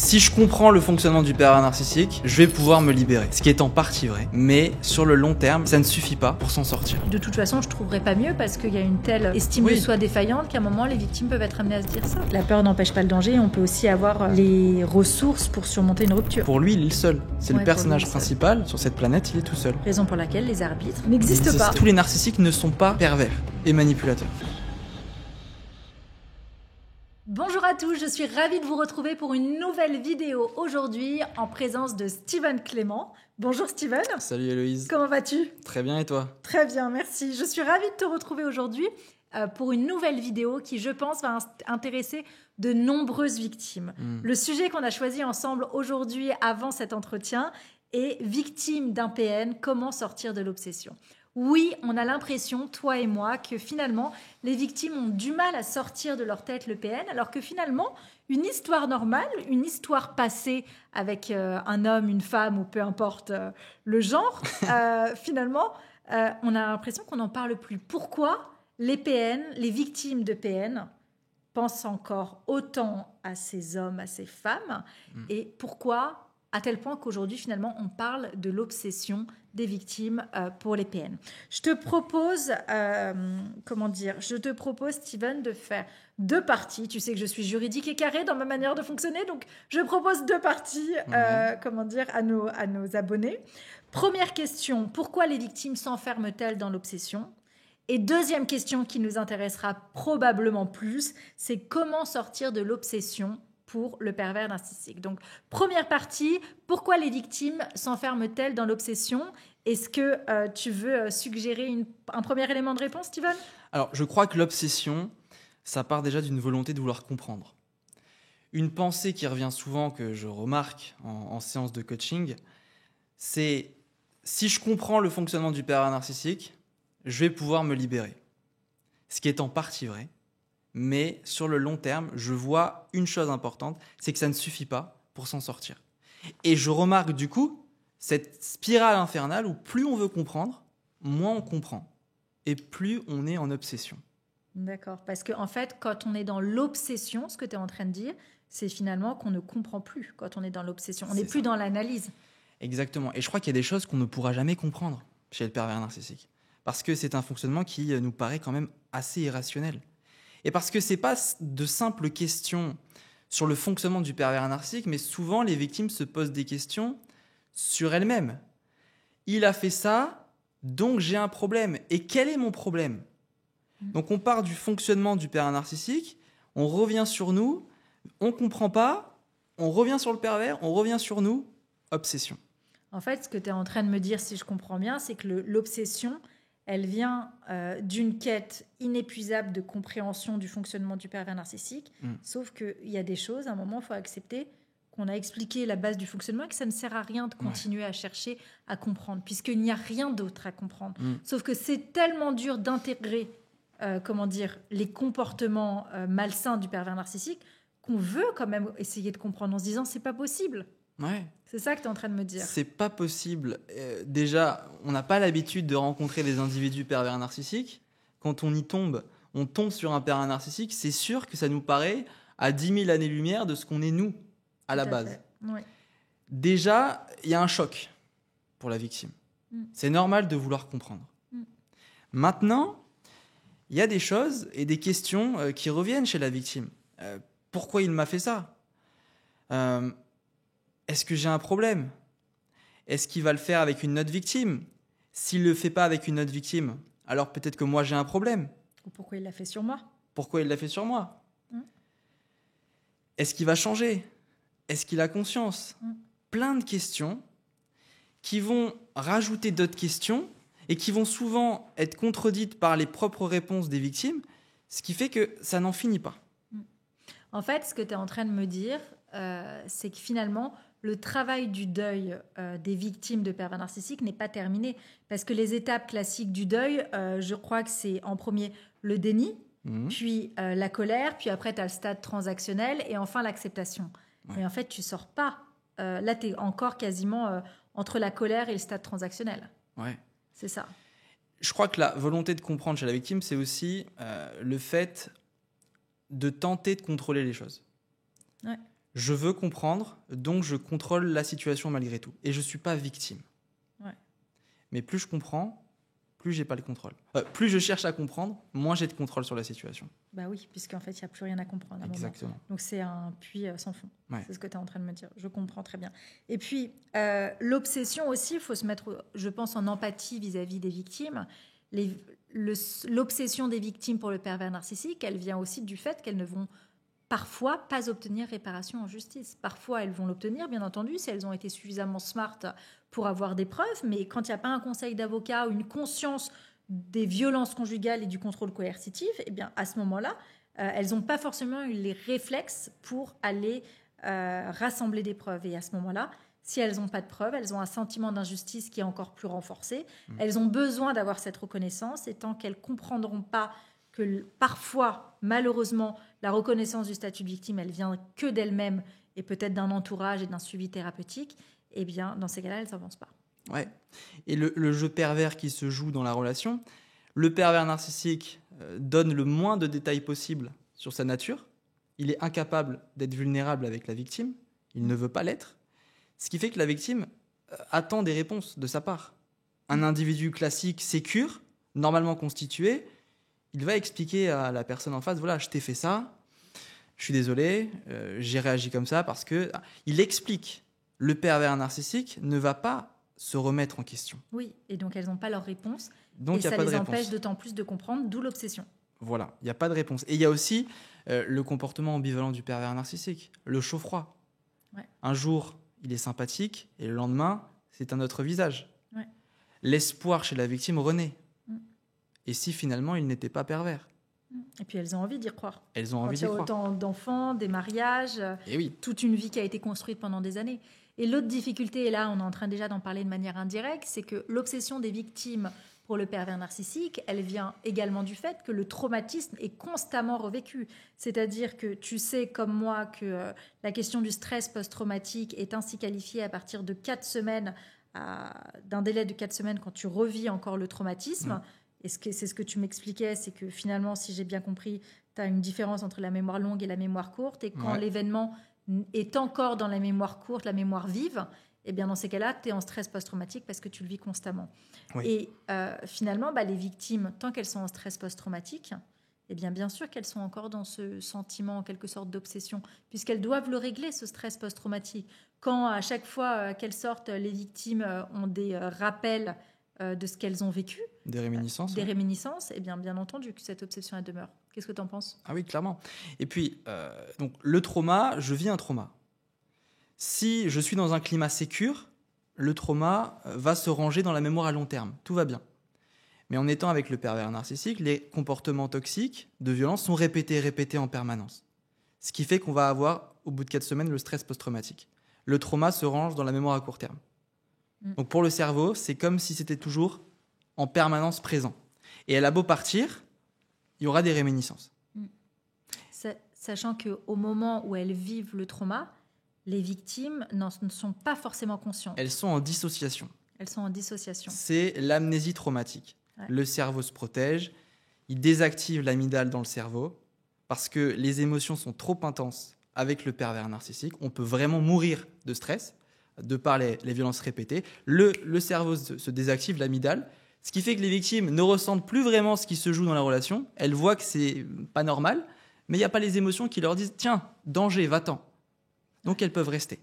Si je comprends le fonctionnement du pervers narcissique, je vais pouvoir me libérer. Ce qui est en partie vrai. Mais sur le long terme, ça ne suffit pas pour s'en sortir. De toute façon, je trouverais pas mieux parce qu'il y a une telle estime de soi défaillante qu'à un moment, les victimes peuvent être amenées à se dire ça. La peur n'empêche pas le danger, on peut aussi avoir les ressources pour surmonter une rupture. Pour lui, il est le seul. C'est le personnage principal. Sur cette planète, il est tout seul. Raison pour laquelle les arbitres n'existent pas. Tous les narcissiques ne sont pas pervers et manipulateurs. Bonjour à tous, je suis ravie de vous retrouver pour une nouvelle vidéo aujourd'hui en présence de Steven Clément. Bonjour Steven. Salut Héloïse. Comment vas-tu? Très bien et toi? Très bien, merci. Je suis ravie de te retrouver aujourd'hui pour une nouvelle vidéo qui, je pense, va intéresser de nombreuses victimes. Le sujet qu'on a choisi ensemble aujourd'hui avant cet entretien est « Victime d'un PN, comment sortir de l'obsession ?» Oui, on a l'impression, toi et moi, que finalement, les victimes ont du mal à sortir de leur tête le PN, alors que finalement, une histoire normale, une histoire passée avec un homme, une femme, ou peu importe le genre, finalement, on a l'impression qu'on n'en parle plus. Pourquoi les PN, les victimes de PN, pensent encore autant à ces hommes, à ces femmes, et pourquoi à tel point qu'aujourd'hui, finalement, on parle de l'obsession des victimes pour les PN. Je te propose, Steven, de faire deux parties. Tu sais que je suis juridique et carrée dans ma manière de fonctionner, donc je propose deux parties, à nos abonnés. Première question, pourquoi les victimes s'enferment-elles dans l'obsession ? Et deuxième question qui nous intéressera probablement plus, c'est comment sortir de l'obsession pour le pervers narcissique. Donc, première partie, pourquoi les victimes s'enferment-elles dans l'obsession ? Est-ce que tu veux suggérer un premier élément de réponse, Steven ? Alors, je crois que l'obsession, ça part déjà d'une volonté de vouloir comprendre. Une pensée qui revient souvent, que je remarque en séance de coaching, c'est « si je comprends le fonctionnement du pervers narcissique, je vais pouvoir me libérer ». Ce qui est en partie vrai. Mais sur le long terme, je vois une chose importante, c'est que ça ne suffit pas pour s'en sortir. Et je remarque du coup cette spirale infernale où plus on veut comprendre, moins on comprend. Et plus on est en obsession. D'accord, parce qu'en fait, quand on est dans l'obsession, ce que tu es en train de dire, c'est finalement qu'on ne comprend plus quand on est dans l'obsession. On n'est plus dans l'analyse. Exactement. Et je crois qu'il y a des choses qu'on ne pourra jamais comprendre chez le pervers narcissique. Parce que c'est un fonctionnement qui nous paraît quand même assez irrationnel. Et parce que ce n'est pas de simples questions sur le fonctionnement du pervers narcissique, mais souvent les victimes se posent des questions sur elles-mêmes. Il a fait ça, donc j'ai un problème. Et quel est mon problème ? Donc on part du fonctionnement du pervers narcissique, on revient sur nous, on ne comprend pas, on revient sur le pervers, on revient sur nous, obsession. En fait, ce que tu es en train de me dire, si je comprends bien, c'est que l'obsession, elle vient d'une quête inépuisable de compréhension du fonctionnement du pervers narcissique. Sauf qu'il y a des choses, à un moment, il faut accepter qu'on a expliqué la base du fonctionnement et que ça ne sert à rien de continuer à chercher à comprendre, puisqu'il n'y a rien d'autre à comprendre. Sauf que c'est tellement dur d'intégrer les comportements malsains du pervers narcissique qu'on veut quand même essayer de comprendre en se disant « c'est pas possible ». Ouais. C'est ça que tu es en train de me dire. C'est pas possible. Déjà, on n'a pas l'habitude de rencontrer des individus pervers narcissiques. Quand on tombe sur un pervers narcissique, c'est sûr que ça nous paraît à 10 000 années-lumière de ce qu'on est nous, à la base. Oui. Déjà, il y a un choc pour la victime. C'est normal de vouloir comprendre. Maintenant, il y a des choses et des questions qui reviennent chez la victime. Pourquoi il m'a fait ça ? Est-ce que j'ai un problème ? Est-ce qu'il va le faire avec une autre victime ? S'il ne le fait pas avec une autre victime, alors peut-être que moi j'ai un problème. Ou pourquoi il l'a fait sur moi ? Pourquoi il l'a fait sur moi ? Est-ce qu'il va changer ? Est-ce qu'il a conscience ? Plein de questions qui vont rajouter d'autres questions et qui vont souvent être contredites par les propres réponses des victimes, ce qui fait que ça n'en finit pas. En fait, ce que tu es en train de me dire, c'est que finalement, le travail du deuil des victimes de pervers narcissiques n'est pas terminé. Parce que les étapes classiques du deuil, je crois que c'est en premier le déni, puis la colère, puis après tu as le stade transactionnel et enfin l'acceptation. Mais en fait, tu ne sors pas. Là, tu es encore quasiment entre la colère et le stade transactionnel. Ouais. C'est ça. Je crois que la volonté de comprendre chez la victime, c'est aussi le fait de tenter de contrôler les choses. Ouais. Je veux comprendre, donc je contrôle la situation malgré tout. Et je ne suis pas victime. Ouais. Mais plus je comprends, plus j'ai pas le contrôle. Plus je cherche à comprendre, moins j'ai de contrôle sur la situation. Bah oui, puisqu'en fait, il n'y a plus rien à comprendre à un moment. Exactement. Donc c'est un puits sans fond. Ouais. C'est ce que tu es en train de me dire. Je comprends très bien. Et puis, l'obsession aussi, il faut se mettre, je pense, en empathie vis-à-vis des victimes. L'obsession des victimes pour le pervers narcissique, elle vient aussi du fait qu'elles ne vont parfois pas obtenir réparation en justice. Parfois, elles vont l'obtenir, bien entendu, si elles ont été suffisamment smart pour avoir des preuves, mais quand il n'y a pas un conseil d'avocat ou une conscience des violences conjugales et du contrôle coercitif, eh bien, à ce moment-là, elles n'ont pas forcément eu les réflexes pour aller rassembler des preuves. Et à ce moment-là, si elles n'ont pas de preuves, elles ont un sentiment d'injustice qui est encore plus renforcé. Elles ont besoin d'avoir cette reconnaissance, et tant qu'elles ne comprendront pas que parfois, malheureusement, la reconnaissance du statut de victime, elle vient que d'elle-même et peut-être d'un entourage et d'un suivi thérapeutique, eh bien, dans ces cas-là, elles n'avancent pas. Ouais. Et le jeu pervers qui se joue dans la relation, le pervers narcissique donne le moins de détails possible sur sa nature. Il est incapable d'être vulnérable avec la victime. Il ne veut pas l'être. Ce qui fait que la victime attend des réponses de sa part. Un individu classique, sécure, normalement constitué, il va expliquer à la personne en face, voilà, je t'ai fait ça, je suis désolé, j'ai réagi comme ça parce que... Il explique. Le pervers narcissique ne va pas se remettre en question. Oui, et donc elles n'ont pas leur réponse. Donc, et ça les empêche d'autant plus de comprendre, d'où l'obsession. Voilà, il n'y a pas de réponse. Et il y a aussi le comportement ambivalent du pervers narcissique, le chaud-froid. Ouais. Un jour, il est sympathique, et le lendemain, c'est un autre visage. Ouais. L'espoir chez la victime renaît. Et si finalement, il n'était pas pervers? Et puis elles ont envie d'y croire. Elles ont envie d'y croire. Autant d'enfants, des mariages, et oui. Toute une vie qui a été construite pendant des années. Et l'autre difficulté, et là on est en train déjà d'en parler de manière indirecte, c'est que l'obsession des victimes pour le pervers narcissique, elle vient également du fait que le traumatisme est constamment revécu. C'est-à-dire que tu sais comme moi que la question du stress post-traumatique est ainsi qualifiée à partir de 4 semaines, d'un délai de 4 semaines quand tu revis encore le traumatisme. Et c'est ce que tu m'expliquais, c'est que finalement, si j'ai bien compris, tu as une différence entre la mémoire longue et la mémoire courte. Et quand l'événement est encore dans la mémoire courte, la mémoire vive, eh bien dans ces cas-là, tu es en stress post-traumatique parce que tu le vis constamment. Oui. Et finalement, les victimes, tant qu'elles sont en stress post-traumatique, eh bien sûr qu'elles sont encore dans ce sentiment en quelque sorte d'obsession, puisqu'elles doivent le régler, ce stress post-traumatique. Quand à chaque fois qu'elles sortent, les victimes ont des rappels de ce qu'elles ont vécu. Des réminiscences. Des réminiscences, et bien entendu que cette obsession, elle demeure. Qu'est-ce que tu en penses? Ah oui, clairement. Et puis, donc, le trauma, je vis un trauma. Si je suis dans un climat sécure, le trauma va se ranger dans la mémoire à long terme. Tout va bien. Mais en étant avec le pervers narcissique, les comportements toxiques de violence sont répétés en permanence. Ce qui fait qu'on va avoir, au bout de 4 semaines, le stress post-traumatique. Le trauma se range dans la mémoire à court terme. Donc pour le cerveau, c'est comme si c'était toujours en permanence présent. Et elle a beau partir, il y aura des réminiscences. Sachant qu'au moment où elles vivent le trauma, les victimes ne sont pas forcément conscientes. Elles sont en dissociation. Elles sont en dissociation. C'est l'amnésie traumatique. Ouais. Le cerveau se protège, il désactive l'amygdale dans le cerveau parce que les émotions sont trop intenses avec le pervers narcissique. On peut vraiment mourir de stress de par les violences répétées. Le cerveau se désactive, l'amygdale, ce qui fait que les victimes ne ressentent plus vraiment ce qui se joue dans la relation. Elles voient que c'est pas normal, mais il n'y a pas les émotions qui leur disent « Tiens, danger, va-t'en ». Donc elles peuvent rester.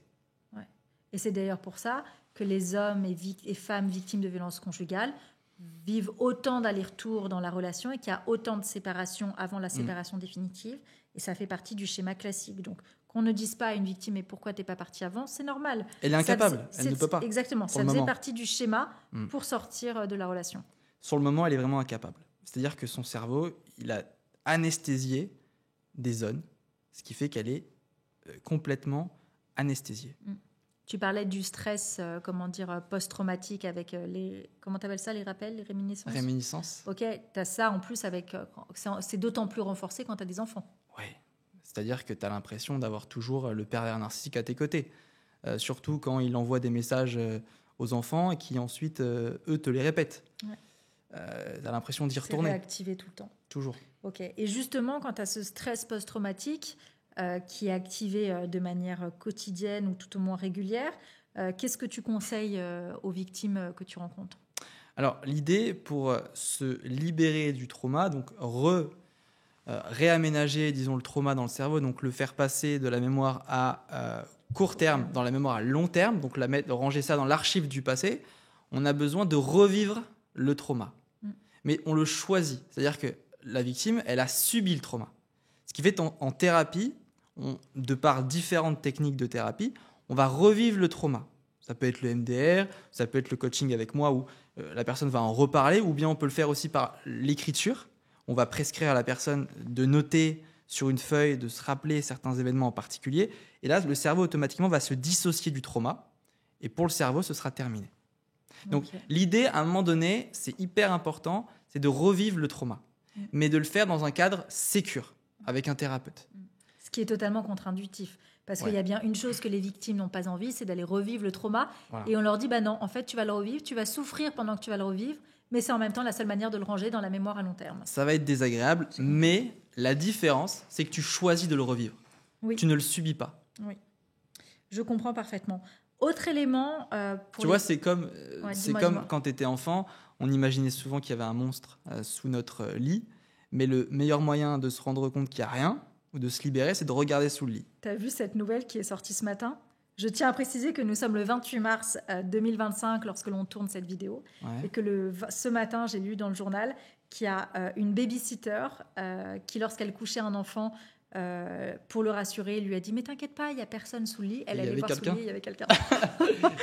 Ouais. Et c'est d'ailleurs pour ça que les hommes et femmes victimes de violences conjugales vivent autant d'allers-retours dans la relation et qu'il y a autant de séparations avant la séparation définitive. Et ça fait partie du schéma classique. Donc, qu'on ne dise pas à une victime « Mais pourquoi t'es pas partie avant ?» C'est normal. Elle est incapable, elle ne peut pas. Exactement, ça faisait partie du schéma pour sortir de la relation. Sur le moment, elle est vraiment incapable. C'est-à-dire que son cerveau, il a anesthésié des zones, ce qui fait qu'elle est complètement anesthésiée. Tu parlais du stress, post-traumatique avec les... Comment tu appelles ça, les rappels, les réminiscences? Réminiscences. Ok, tu as ça en plus avec... c'est d'autant plus renforcé quand tu as des enfants. Oui, c'est-à-dire que tu as l'impression d'avoir toujours le pervers narcissique à tes côtés. Surtout quand il envoie des messages aux enfants et qui ensuite, eux, te les répètent. Ouais. Tu as l'impression d'y retourner. C'est réactivé tout le temps. Toujours. Ok, et justement, quand tu as ce stress post-traumatique... qui est activée de manière quotidienne ou tout au moins régulière. Qu'est-ce que tu conseilles aux victimes que tu rencontres ? Alors, l'idée pour se libérer du trauma, donc réaménager, disons, le trauma dans le cerveau, donc le faire passer de la mémoire à court terme dans la mémoire à long terme, donc ranger ça dans l'archive du passé, on a besoin de revivre le trauma. Mais on le choisit. C'est-à-dire que la victime, elle a subi le trauma. Ce qui fait qu'en thérapie, de par différentes techniques de thérapie, on va revivre le trauma. Ça peut être le MDR, ça peut être le coaching avec moi où la personne va en reparler, ou bien on peut le faire aussi par l'écriture. On va prescrire à la personne de noter sur une feuille, de se rappeler certains événements en particulier. Et là, le cerveau automatiquement va se dissocier du trauma. Et pour le cerveau, ce sera terminé. Donc, l'idée, à un moment donné, c'est hyper important, c'est de revivre le trauma. Mais de le faire dans un cadre sécure, avec un thérapeute. Ce qui est totalement contre-intuitif. Parce qu'il y a bien une chose que les victimes n'ont pas envie, c'est d'aller revivre le trauma. Voilà. Et on leur dit, bah non, en fait, tu vas le revivre, tu vas souffrir pendant que tu vas le revivre, mais c'est en même temps la seule manière de le ranger dans la mémoire à long terme. Ça va être désagréable, mais la différence, c'est que tu choisis de le revivre. Oui. Tu ne le subis pas. Oui, je comprends parfaitement. Autre élément... tu vois, c'est comme quand tu étais enfant, on imaginait souvent qu'il y avait un monstre sous notre lit, mais le meilleur moyen de se rendre compte qu'il n'y a rien, ou de se libérer, c'est de regarder sous le lit. Tu as vu cette nouvelle qui est sortie ce matin ? Je tiens à préciser que nous sommes le 28 mars 2025 lorsque l'on tourne cette vidéo. Et que ce matin, j'ai lu dans le journal qu'il y a une babysitter qui, lorsqu'elle couchait un enfant, pour le rassurer, lui a dit « Mais t'inquiète pas, il n'y a personne sous le lit. » Elle allait voir sous le lit, il y avait quelqu'un.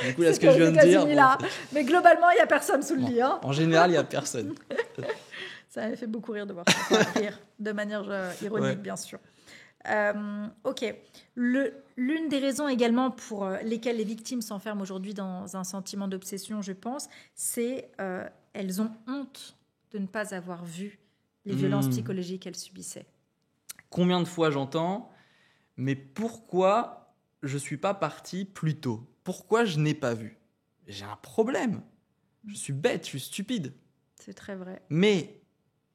Du coup, là, ce que je viens de dire... Là. Mais globalement, il n'y a personne sous le lit. Hein. En général, il n'y a personne. Ça m'a fait beaucoup rire de voir ça. Rire, de manière ironique, bien sûr. Ok. L'une des raisons également pour lesquelles les victimes s'enferment aujourd'hui dans un sentiment d'obsession, je pense, c'est elles ont honte de ne pas avoir vu les violences psychologiques qu'elles subissaient. Combien de fois j'entends « Mais pourquoi je ne suis pas partie plus tôt ? Pourquoi je n'ai pas vu ? J'ai un problème. Je suis bête, je suis stupide. » C'est très vrai. Mais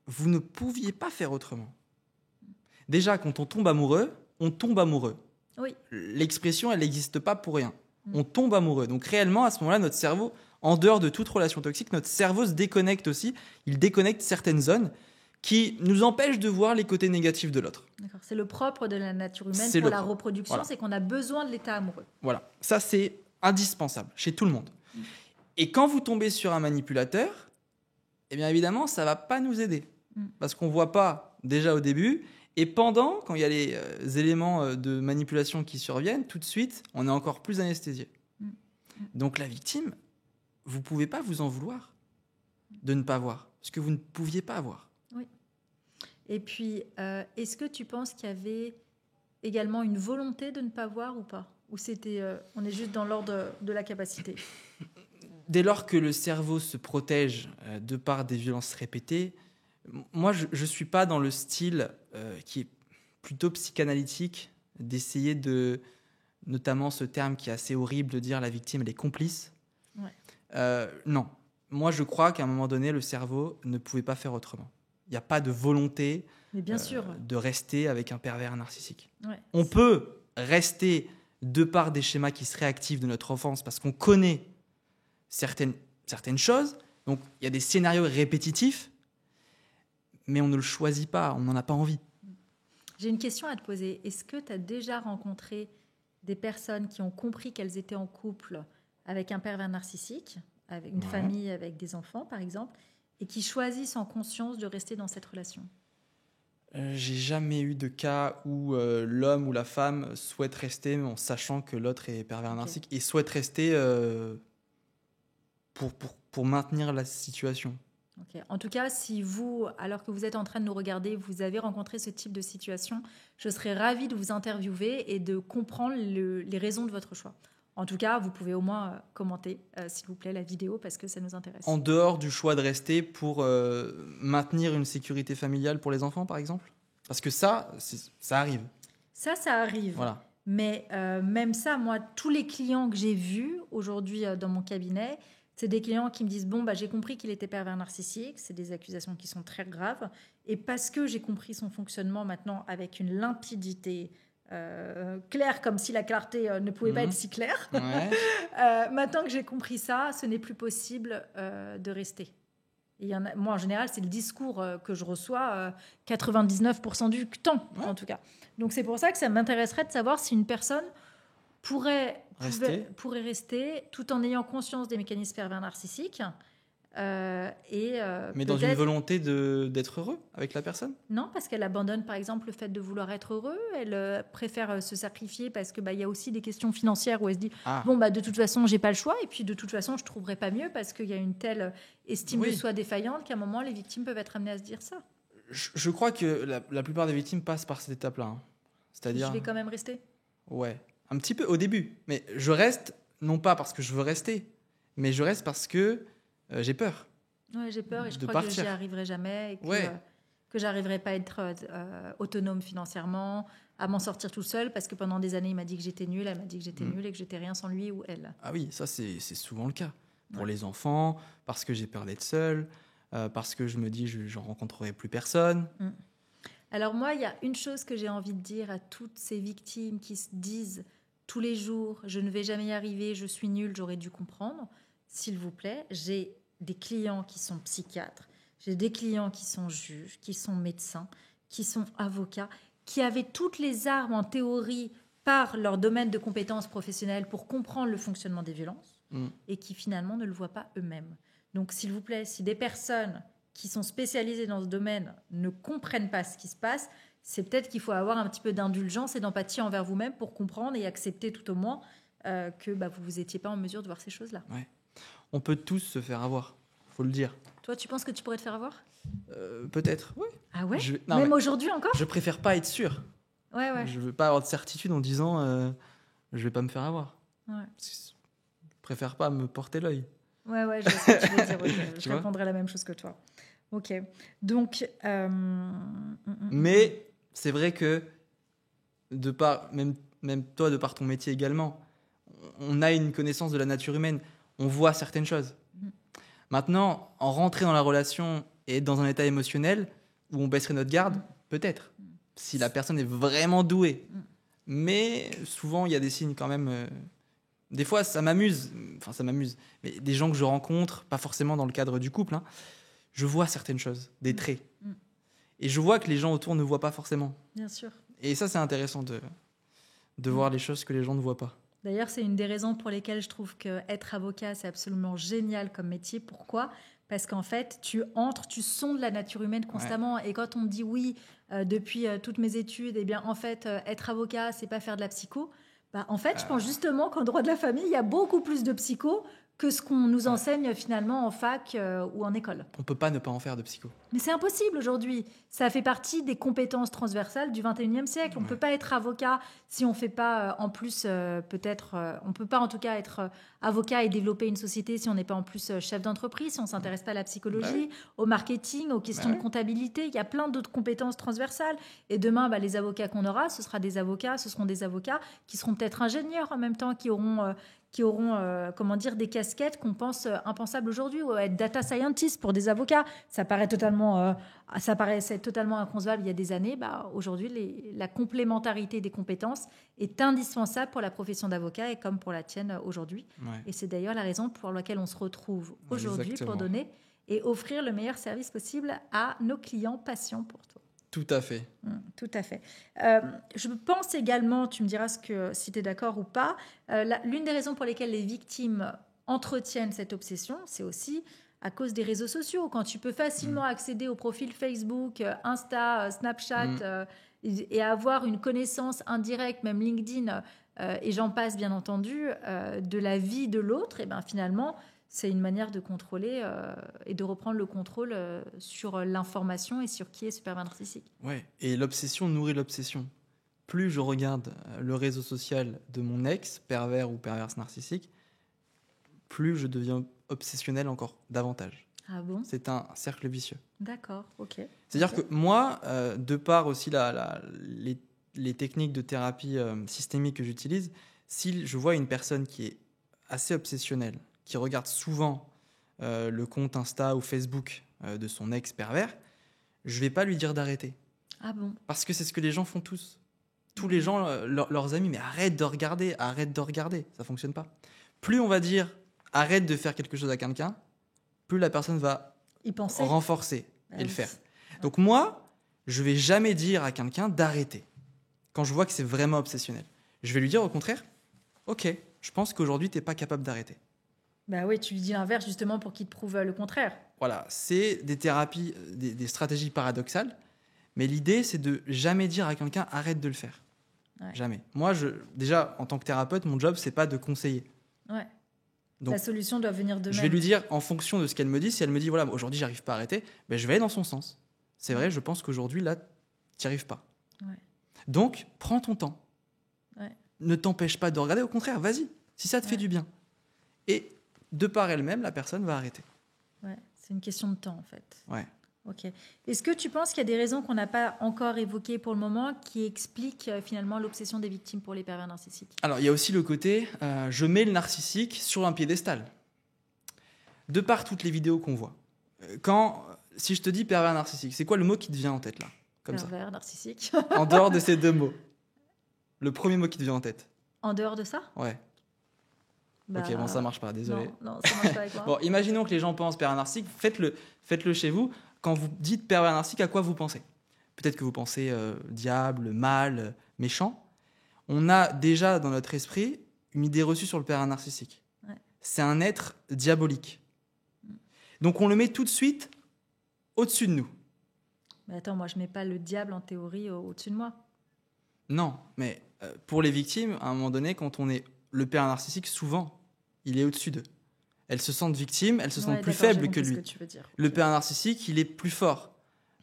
vous ne pouviez pas faire autrement. Déjà, quand on tombe amoureux, on tombe amoureux. Oui. L'expression, elle n'existe pas pour rien. On tombe amoureux. Donc réellement, à ce moment-là, notre cerveau, en dehors de toute relation toxique, notre cerveau se déconnecte aussi. Il déconnecte certaines zones qui nous empêchent de voir les côtés négatifs de l'autre. D'accord. C'est le propre de la nature humaine pour la reproduction, voilà. C'est qu'on a besoin de l'état amoureux. Voilà. Ça, c'est indispensable chez tout le monde. Et quand vous tombez sur un manipulateur, eh bien évidemment, ça ne va pas nous aider. Parce qu'on ne voit pas déjà au début. Et pendant, quand il y a les éléments de manipulation qui surviennent, tout de suite, on est encore plus anesthésié. Donc la victime, vous ne pouvez pas vous en vouloir de ne pas voir, parce que vous ne pouviez pas voir. Oui. Et puis, est-ce que tu penses qu'il y avait également une volonté de ne pas voir ou pas ? Ou c'était, on est juste dans l'ordre de la capacité ? Dès lors que le cerveau se protège de par des violences répétées, moi, je ne suis pas dans le style qui est plutôt psychanalytique d'essayer de, notamment ce terme qui est assez horrible de dire la victime, elle est complice. Ouais. Non. Moi, je crois qu'à un moment donné, le cerveau ne pouvait pas faire autrement. Il n'y a pas de volonté de rester avec un pervers narcissique. Ouais. On peut rester de par des schémas qui se réactivent de notre enfance parce qu'on connaît certaines choses. Donc, il y a des scénarios répétitifs, mais on ne le choisit pas, on n'en a pas envie. J'ai une question à te poser. Est-ce que tu as déjà rencontré des personnes qui ont compris qu'elles étaient en couple avec un pervers narcissique, avec une famille, avec des enfants, par exemple, et qui choisissent en conscience de rester dans cette relation ? J'ai jamais eu de cas où l'homme ou la femme souhaite rester en sachant que l'autre est pervers narcissique et souhaite rester pour maintenir la situation. Okay. En tout cas, si vous, alors que vous êtes en train de nous regarder, vous avez rencontré ce type de situation, je serais ravie de vous interviewer et de comprendre les raisons de votre choix. En tout cas, vous pouvez au moins commenter, s'il vous plaît, la vidéo parce que ça nous intéresse. En dehors du choix de rester pour maintenir une sécurité familiale pour les enfants, par exemple ? Parce que ça arrive. Ça arrive. Voilà. Mais même ça, moi, tous les clients que j'ai vus aujourd'hui dans mon cabinet, c'est des clients qui me disent « Bon, j'ai compris qu'il était pervers narcissique. » C'est des accusations qui sont très graves. Et parce que j'ai compris son fonctionnement maintenant avec une limpidité clair comme si la clarté ne pouvait pas être si claire. Ouais. Maintenant que j'ai compris ça, ce n'est plus possible de rester. Moi, en général, c'est le discours que je reçois 99% du temps, en tout cas. Donc, c'est pour ça que ça m'intéresserait de savoir si une personne pourrait rester tout en ayant conscience des mécanismes pervers narcissiques. Mais dans une volonté d'être heureux avec la personne ? Non, parce qu'elle abandonne par exemple le fait de vouloir être heureux. Elle préfère se sacrifier parce que y a aussi des questions financières où elle se dit de toute façon j'ai pas le choix et puis de toute façon je trouverai pas mieux parce qu'il y a une telle estime de soi défaillante qu'à un moment les victimes peuvent être amenées à se dire ça. Je crois que la plupart des victimes passent par cette étape-là. Hein. C'est-à-dire. Je vais quand même rester. Ouais, un petit peu au début, mais je reste non pas parce que je veux rester, mais je reste parce que j'ai peur. Ouais, j'ai peur et je crois que j'y arriverai jamais et que j'arriverai pas à être autonome financièrement, à m'en sortir tout seul parce que pendant des années il m'a dit que j'étais nulle, elle m'a dit que j'étais nulle et que j'étais rien sans lui ou elle. Ah oui, ça c'est souvent le cas pour les enfants, parce que j'ai peur d'être seule, parce que je me dis je rencontrerai plus personne. Alors moi, il y a une chose que j'ai envie de dire à toutes ces victimes qui se disent tous les jours je ne vais jamais y arriver, je suis nulle, j'aurais dû comprendre. S'il vous plaît, j'ai des clients qui sont psychiatres, j'ai des clients qui sont juges, qui sont médecins, qui sont avocats, qui avaient toutes les armes en théorie par leur domaine de compétences professionnelles pour comprendre le fonctionnement des violences et qui finalement ne le voient pas eux-mêmes. Donc s'il vous plaît, si des personnes qui sont spécialisées dans ce domaine ne comprennent pas ce qui se passe, c'est peut-être qu'il faut avoir un petit peu d'indulgence et d'empathie envers vous-même pour comprendre et accepter tout au moins que vous n'étiez pas en mesure de voir ces choses-là. Ouais. On peut tous se faire avoir, faut le dire. Toi, tu penses que tu pourrais te faire avoir ? Peut-être, oui. Ah ouais ? Même aujourd'hui encore ? Je préfère pas être sûr. Ouais. Je veux pas avoir de certitude en disant je vais pas me faire avoir. Ouais. Je préfère pas me porter l'œil. Ouais, je sais ce que tu veux dire. Okay. Je répondrai la même chose que toi. Ok. Donc. Mais c'est vrai que de par même toi, de par ton métier également, on a une connaissance de la nature humaine. On voit certaines choses. Maintenant, en rentrer dans la relation et être dans un état émotionnel où on baisserait notre garde, peut-être, si la personne est vraiment douée. Mais souvent, il y a des signes quand même. Des fois, ça m'amuse. Mais des gens que je rencontre, pas forcément dans le cadre du couple, je vois certaines choses, des traits. Et je vois que les gens autour ne voient pas forcément. Bien sûr. Et ça, c'est intéressant de voir les choses que les gens ne voient pas. D'ailleurs, c'est une des raisons pour lesquelles je trouve qu'être avocat, c'est absolument génial comme métier. Pourquoi ? Parce qu'en fait, tu sondes la nature humaine constamment. Ouais. Et quand on dit oui, depuis toutes mes études, en fait, être avocat, c'est pas faire de la psycho. En fait, je pense justement qu'en droit de la famille, il y a beaucoup plus de psycho que ce qu'on nous enseigne finalement en fac ou en école. On peut pas ne pas en faire de psycho. Mais c'est impossible aujourd'hui. Ça fait partie des compétences transversales du 21e siècle. On ne peut pas être avocat si on ne fait pas on ne peut pas en tout cas être avocat et développer une société si on n'est pas en plus chef d'entreprise, si on ne s'intéresse pas à la psychologie, au marketing, aux questions de comptabilité. Il y a plein d'autres compétences transversales. Et demain, les avocats qu'on aura, ce seront des avocats qui seront peut-être ingénieurs en même temps, qui auront des casquettes qu'on pense impensables aujourd'hui, ou être data scientist pour des avocats. Ça paraissait totalement inconcevable il y a des années. Aujourd'hui, la complémentarité des compétences est indispensable pour la profession d'avocat et comme pour la tienne aujourd'hui. Ouais. Et c'est d'ailleurs la raison pour laquelle on se retrouve aujourd'hui pour donner et offrir le meilleur service possible à nos clients patients pour toi. Tout à fait. Tout à fait. Je pense également, tu me diras si tu es d'accord ou pas, l'une des raisons pour lesquelles les victimes entretiennent cette obsession, c'est aussi à cause des réseaux sociaux. Quand tu peux facilement accéder au profil Facebook, Insta, Snapchat et avoir une connaissance indirecte, même LinkedIn, et j'en passe bien entendu, de la vie de l'autre, et finalement, c'est une manière de contrôler et de reprendre le contrôle sur l'information et sur qui est ce pervers narcissique. Ouais, et l'obsession nourrit l'obsession. Plus je regarde le réseau social de mon ex, pervers ou perverse narcissique, plus je deviens obsessionnel encore davantage. Ah bon ? C'est un cercle vicieux. D'accord, ok. C'est-à-dire que moi, de par aussi les techniques de thérapie systémique que j'utilise, si je vois une personne qui est assez obsessionnelle, qui regarde souvent le compte Insta ou Facebook de son ex pervers, je ne vais pas lui dire d'arrêter. Ah bon ? Parce que c'est ce que les gens font tous. Tous les gens, leurs amis, mais arrête de regarder, ça fonctionne pas. Plus on va dire arrête de faire quelque chose à quelqu'un, plus la personne va renforcer et le faire. Donc moi, je vais jamais dire à quelqu'un d'arrêter quand je vois que c'est vraiment obsessionnel. Je vais lui dire au contraire, ok, je pense qu'aujourd'hui t'es pas capable d'arrêter. Bah oui, tu lui dis l'inverse justement pour qu'il te prouve le contraire. Voilà, c'est des thérapies, des stratégies paradoxales, mais l'idée c'est de jamais dire à quelqu'un arrête de le faire. Ouais. Jamais. Moi, déjà en tant que thérapeute, mon job c'est pas de conseiller. Ouais. Donc, la solution doit venir de même. Je vais lui dire en fonction de ce qu'elle me dit. Si elle me dit voilà, aujourd'hui j'arrive pas à arrêter, ben, je vais aller dans son sens. C'est vrai, je pense qu'aujourd'hui là, tu n'y arrives pas. Ouais. Donc, prends ton temps. Ouais. Ne t'empêche pas de regarder, au contraire, vas-y, si ça te fait du bien. Et de par elle-même, la personne va arrêter. Ouais, c'est une question de temps en fait. Ouais. Ok. Est-ce que tu penses qu'il y a des raisons qu'on n'a pas encore évoquées pour le moment qui expliquent finalement l'obsession des victimes pour les pervers narcissiques ? Alors, il y a aussi le côté, je mets le narcissique sur un piédestal. De par toutes les vidéos qu'on voit. Si je te dis pervers narcissique, c'est quoi le mot qui te vient en tête là ? Pervers narcissique. En dehors de ces deux mots. Le premier mot qui te vient en tête. En dehors de ça ? Ouais. Ok, bon, ça marche pas, désolé. Non, ça marche pas avec moi. Bon, imaginons que les gens pensent pervers narcissique, faites-le chez vous. Quand vous dites pervers narcissique, à quoi vous pensez ? Peut-être que vous pensez diable, mal, méchant. On a déjà dans notre esprit une idée reçue sur le pervers narcissique. Ouais. C'est un être diabolique. Donc on le met tout de suite au-dessus de nous. Mais attends, moi je mets pas le diable en théorie au-dessus de moi. Non, mais pour les victimes, à un moment donné, quand on est le pervers narcissique, souvent, il est au-dessus d'eux. Elles se sentent victimes, elles se sentent plus faibles que lui. Le pervers narcissique, il est plus fort.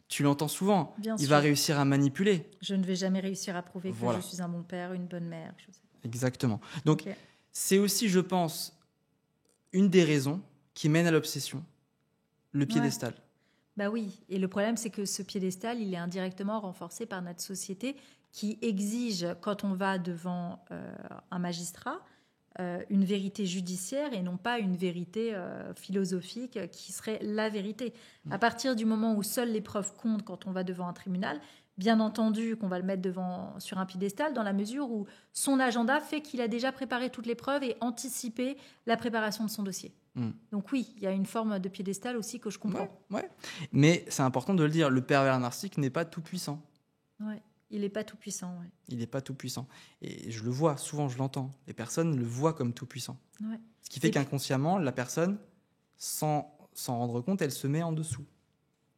Tu l'entends souvent. Il va réussir à manipuler. Je ne vais jamais réussir à prouver que je suis un bon père, une bonne mère. Exactement. Donc, c'est aussi, je pense, une des raisons qui mène à l'obsession, le piédestal. Ouais. Bah oui, et le problème, c'est que ce piédestal, il est indirectement renforcé par notre société qui exige, quand on va devant un magistrat, une vérité judiciaire et non pas une vérité philosophique qui serait la vérité. À partir du moment où seules les preuves comptent quand on va devant un tribunal, bien entendu qu'on va le mettre sur un piédestal dans la mesure où son agenda fait qu'il a déjà préparé toutes les preuves et anticipé la préparation de son dossier. Donc oui, il y a une forme de piédestal aussi que je comprends. Ouais. Mais c'est important de le dire, le pervers narcissique n'est pas tout puissant. Ouais. Il n'est pas tout puissant. Ouais. Il n'est pas tout puissant. Et je le vois, souvent je l'entends. Les personnes le voient comme tout puissant. Ouais. Ce qui fait qu'inconsciemment, la personne, sans s'en rendre compte, elle se met en dessous.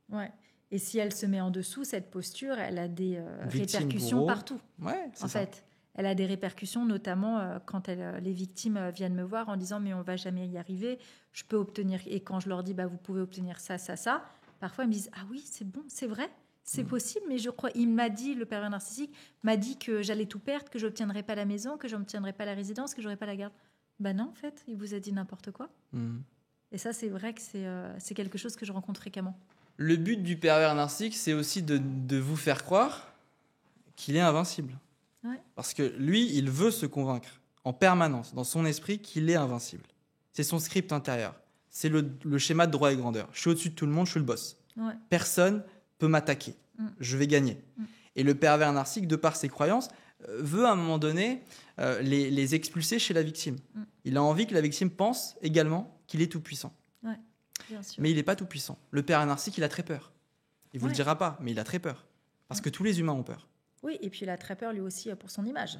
Ouais. Et si elle se met en dessous, cette posture, elle a des répercussions partout. Ouais, c'est en fait, elle a des répercussions, notamment quand les victimes viennent me voir en disant « mais on ne va jamais y arriver, je peux obtenir… » Et quand je leur dis bah, « vous pouvez obtenir ça, ça, ça », parfois ils me disent « ah oui, c'est bon, c'est vrai ». C'est possible, mais je crois, il m'a dit, le pervers narcissique m'a dit que j'allais tout perdre, que je n'obtiendrais pas la maison, que je n'obtiendrais pas la résidence, que je n'aurais pas la garde. Ben non, en fait, il vous a dit n'importe quoi. Et ça, c'est vrai que c'est quelque chose que je rencontre fréquemment. Le but du pervers narcissique, c'est aussi de vous faire croire qu'il est invincible. Ouais. Parce que lui, il veut se convaincre en permanence, dans son esprit, qu'il est invincible. C'est son script intérieur. C'est le schéma de droit et grandeur. Je suis au-dessus de tout le monde, je suis le boss. Ouais. Personne peut m'attaquer, je vais gagner. Et le pervers narcissique, de par ses croyances, veut à un moment donné les expulser chez la victime. Il a envie que la victime pense également qu'il est tout puissant. Ouais, bien sûr. Mais il n'est pas tout puissant. Le pervers narcissique, il a très peur. Il ne vous le dira pas, mais il a très peur. Parce que tous les humains ont peur. Oui, et puis il a très peur lui aussi pour son image.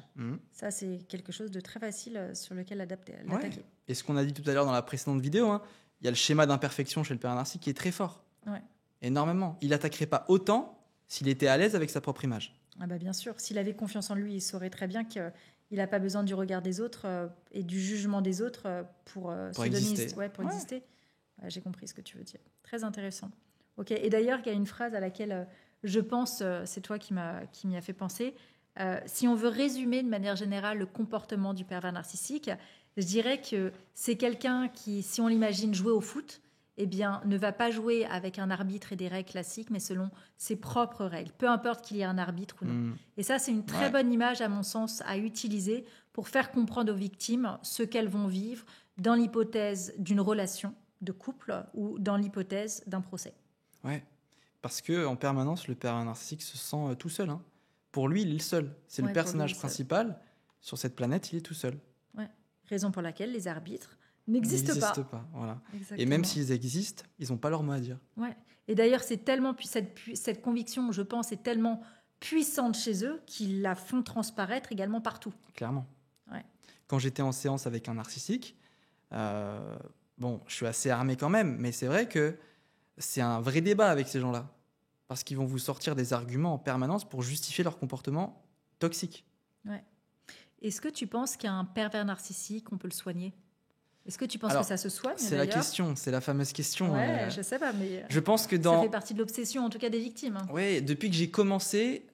Ça, c'est quelque chose de très facile sur lequel l'attaquer. Ouais. Et ce qu'on a dit tout à l'heure dans la précédente vidéo, il y a le schéma d'imperfection chez le pervers narcissique qui est très fort. Ouais. Énormément. Il n'attaquerait pas autant s'il était à l'aise avec sa propre image. Ah bah bien sûr. S'il avait confiance en lui, il saurait très bien qu'il n'a pas besoin du regard des autres et du jugement des autres pour exister. Pour exister. Ouais, j'ai compris ce que tu veux dire. Très intéressant. Ok. Et d'ailleurs, il y a une phrase à laquelle je pense, c'est toi qui m'y a fait penser. Si on veut résumer de manière générale le comportement du pervers narcissique, je dirais que c'est quelqu'un qui, si on l'imagine jouer au foot, eh bien, ne va pas jouer avec un arbitre et des règles classiques, mais selon ses propres règles, peu importe qu'il y ait un arbitre ou non. Et ça, c'est une très bonne image, à mon sens, à utiliser pour faire comprendre aux victimes ce qu'elles vont vivre dans l'hypothèse d'une relation de couple ou dans l'hypothèse d'un procès. Ouais, parce qu'en permanence, le pervers narcissique se sent tout seul. Pour lui, il est le seul. C'est le Ouais, personnage pour lui, le seul. principal. Sur cette planète, il est tout seul. Ouais. Raison pour laquelle les arbitres n'existent pas. N'existe pas. Voilà. Exactement. Et même s'ils existent, ils n'ont pas leur mot à dire. Ouais. Et d'ailleurs, c'est tellement cette conviction, je pense, est tellement puissante chez eux qu'ils la font transparaître également partout. Clairement. Ouais. Quand j'étais en séance avec un narcissique, bon, je suis assez armé quand même, mais c'est vrai que c'est un vrai débat avec ces gens-là. Parce qu'ils vont vous sortir des arguments en permanence pour justifier leur comportement toxique. Ouais. Est-ce que tu penses qu'un pervers narcissique, on peut le soigner? Est-ce que tu penses Alors, que ça se soigne? C'est la question, c'est la fameuse question. Ouais, je sais pas, mais Je pense que ça fait partie de l'obsession, en tout cas des victimes. Hein. Ouais, depuis que j'ai commencé,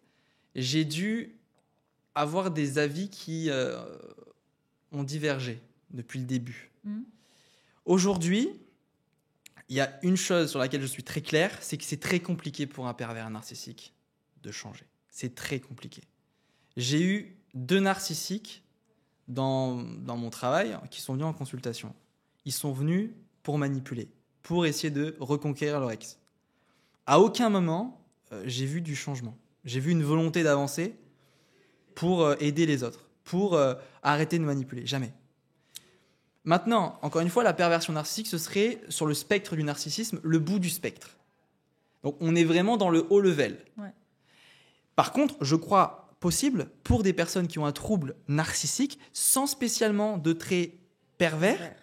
j'ai dû avoir des avis qui ont divergé depuis le début. Aujourd'hui, il y a une chose sur laquelle je suis très clair, c'est que c'est très compliqué pour un pervers narcissique de changer. C'est très compliqué. J'ai eu 2 narcissiques dans mon travail qui sont venus en consultation. Ils sont venus pour manipuler, pour essayer de reconquérir leur ex. À aucun moment, j'ai vu du changement. J'ai vu une volonté d'avancer pour aider les autres, pour arrêter de manipuler. Jamais. Maintenant, encore une fois, la perversion narcissique, ce serait, sur le spectre du narcissisme, le bout du spectre. Donc, on est vraiment dans le haut level. Ouais. Par contre, je crois possible, pour des personnes qui ont un trouble narcissique, sans spécialement de traits pervers,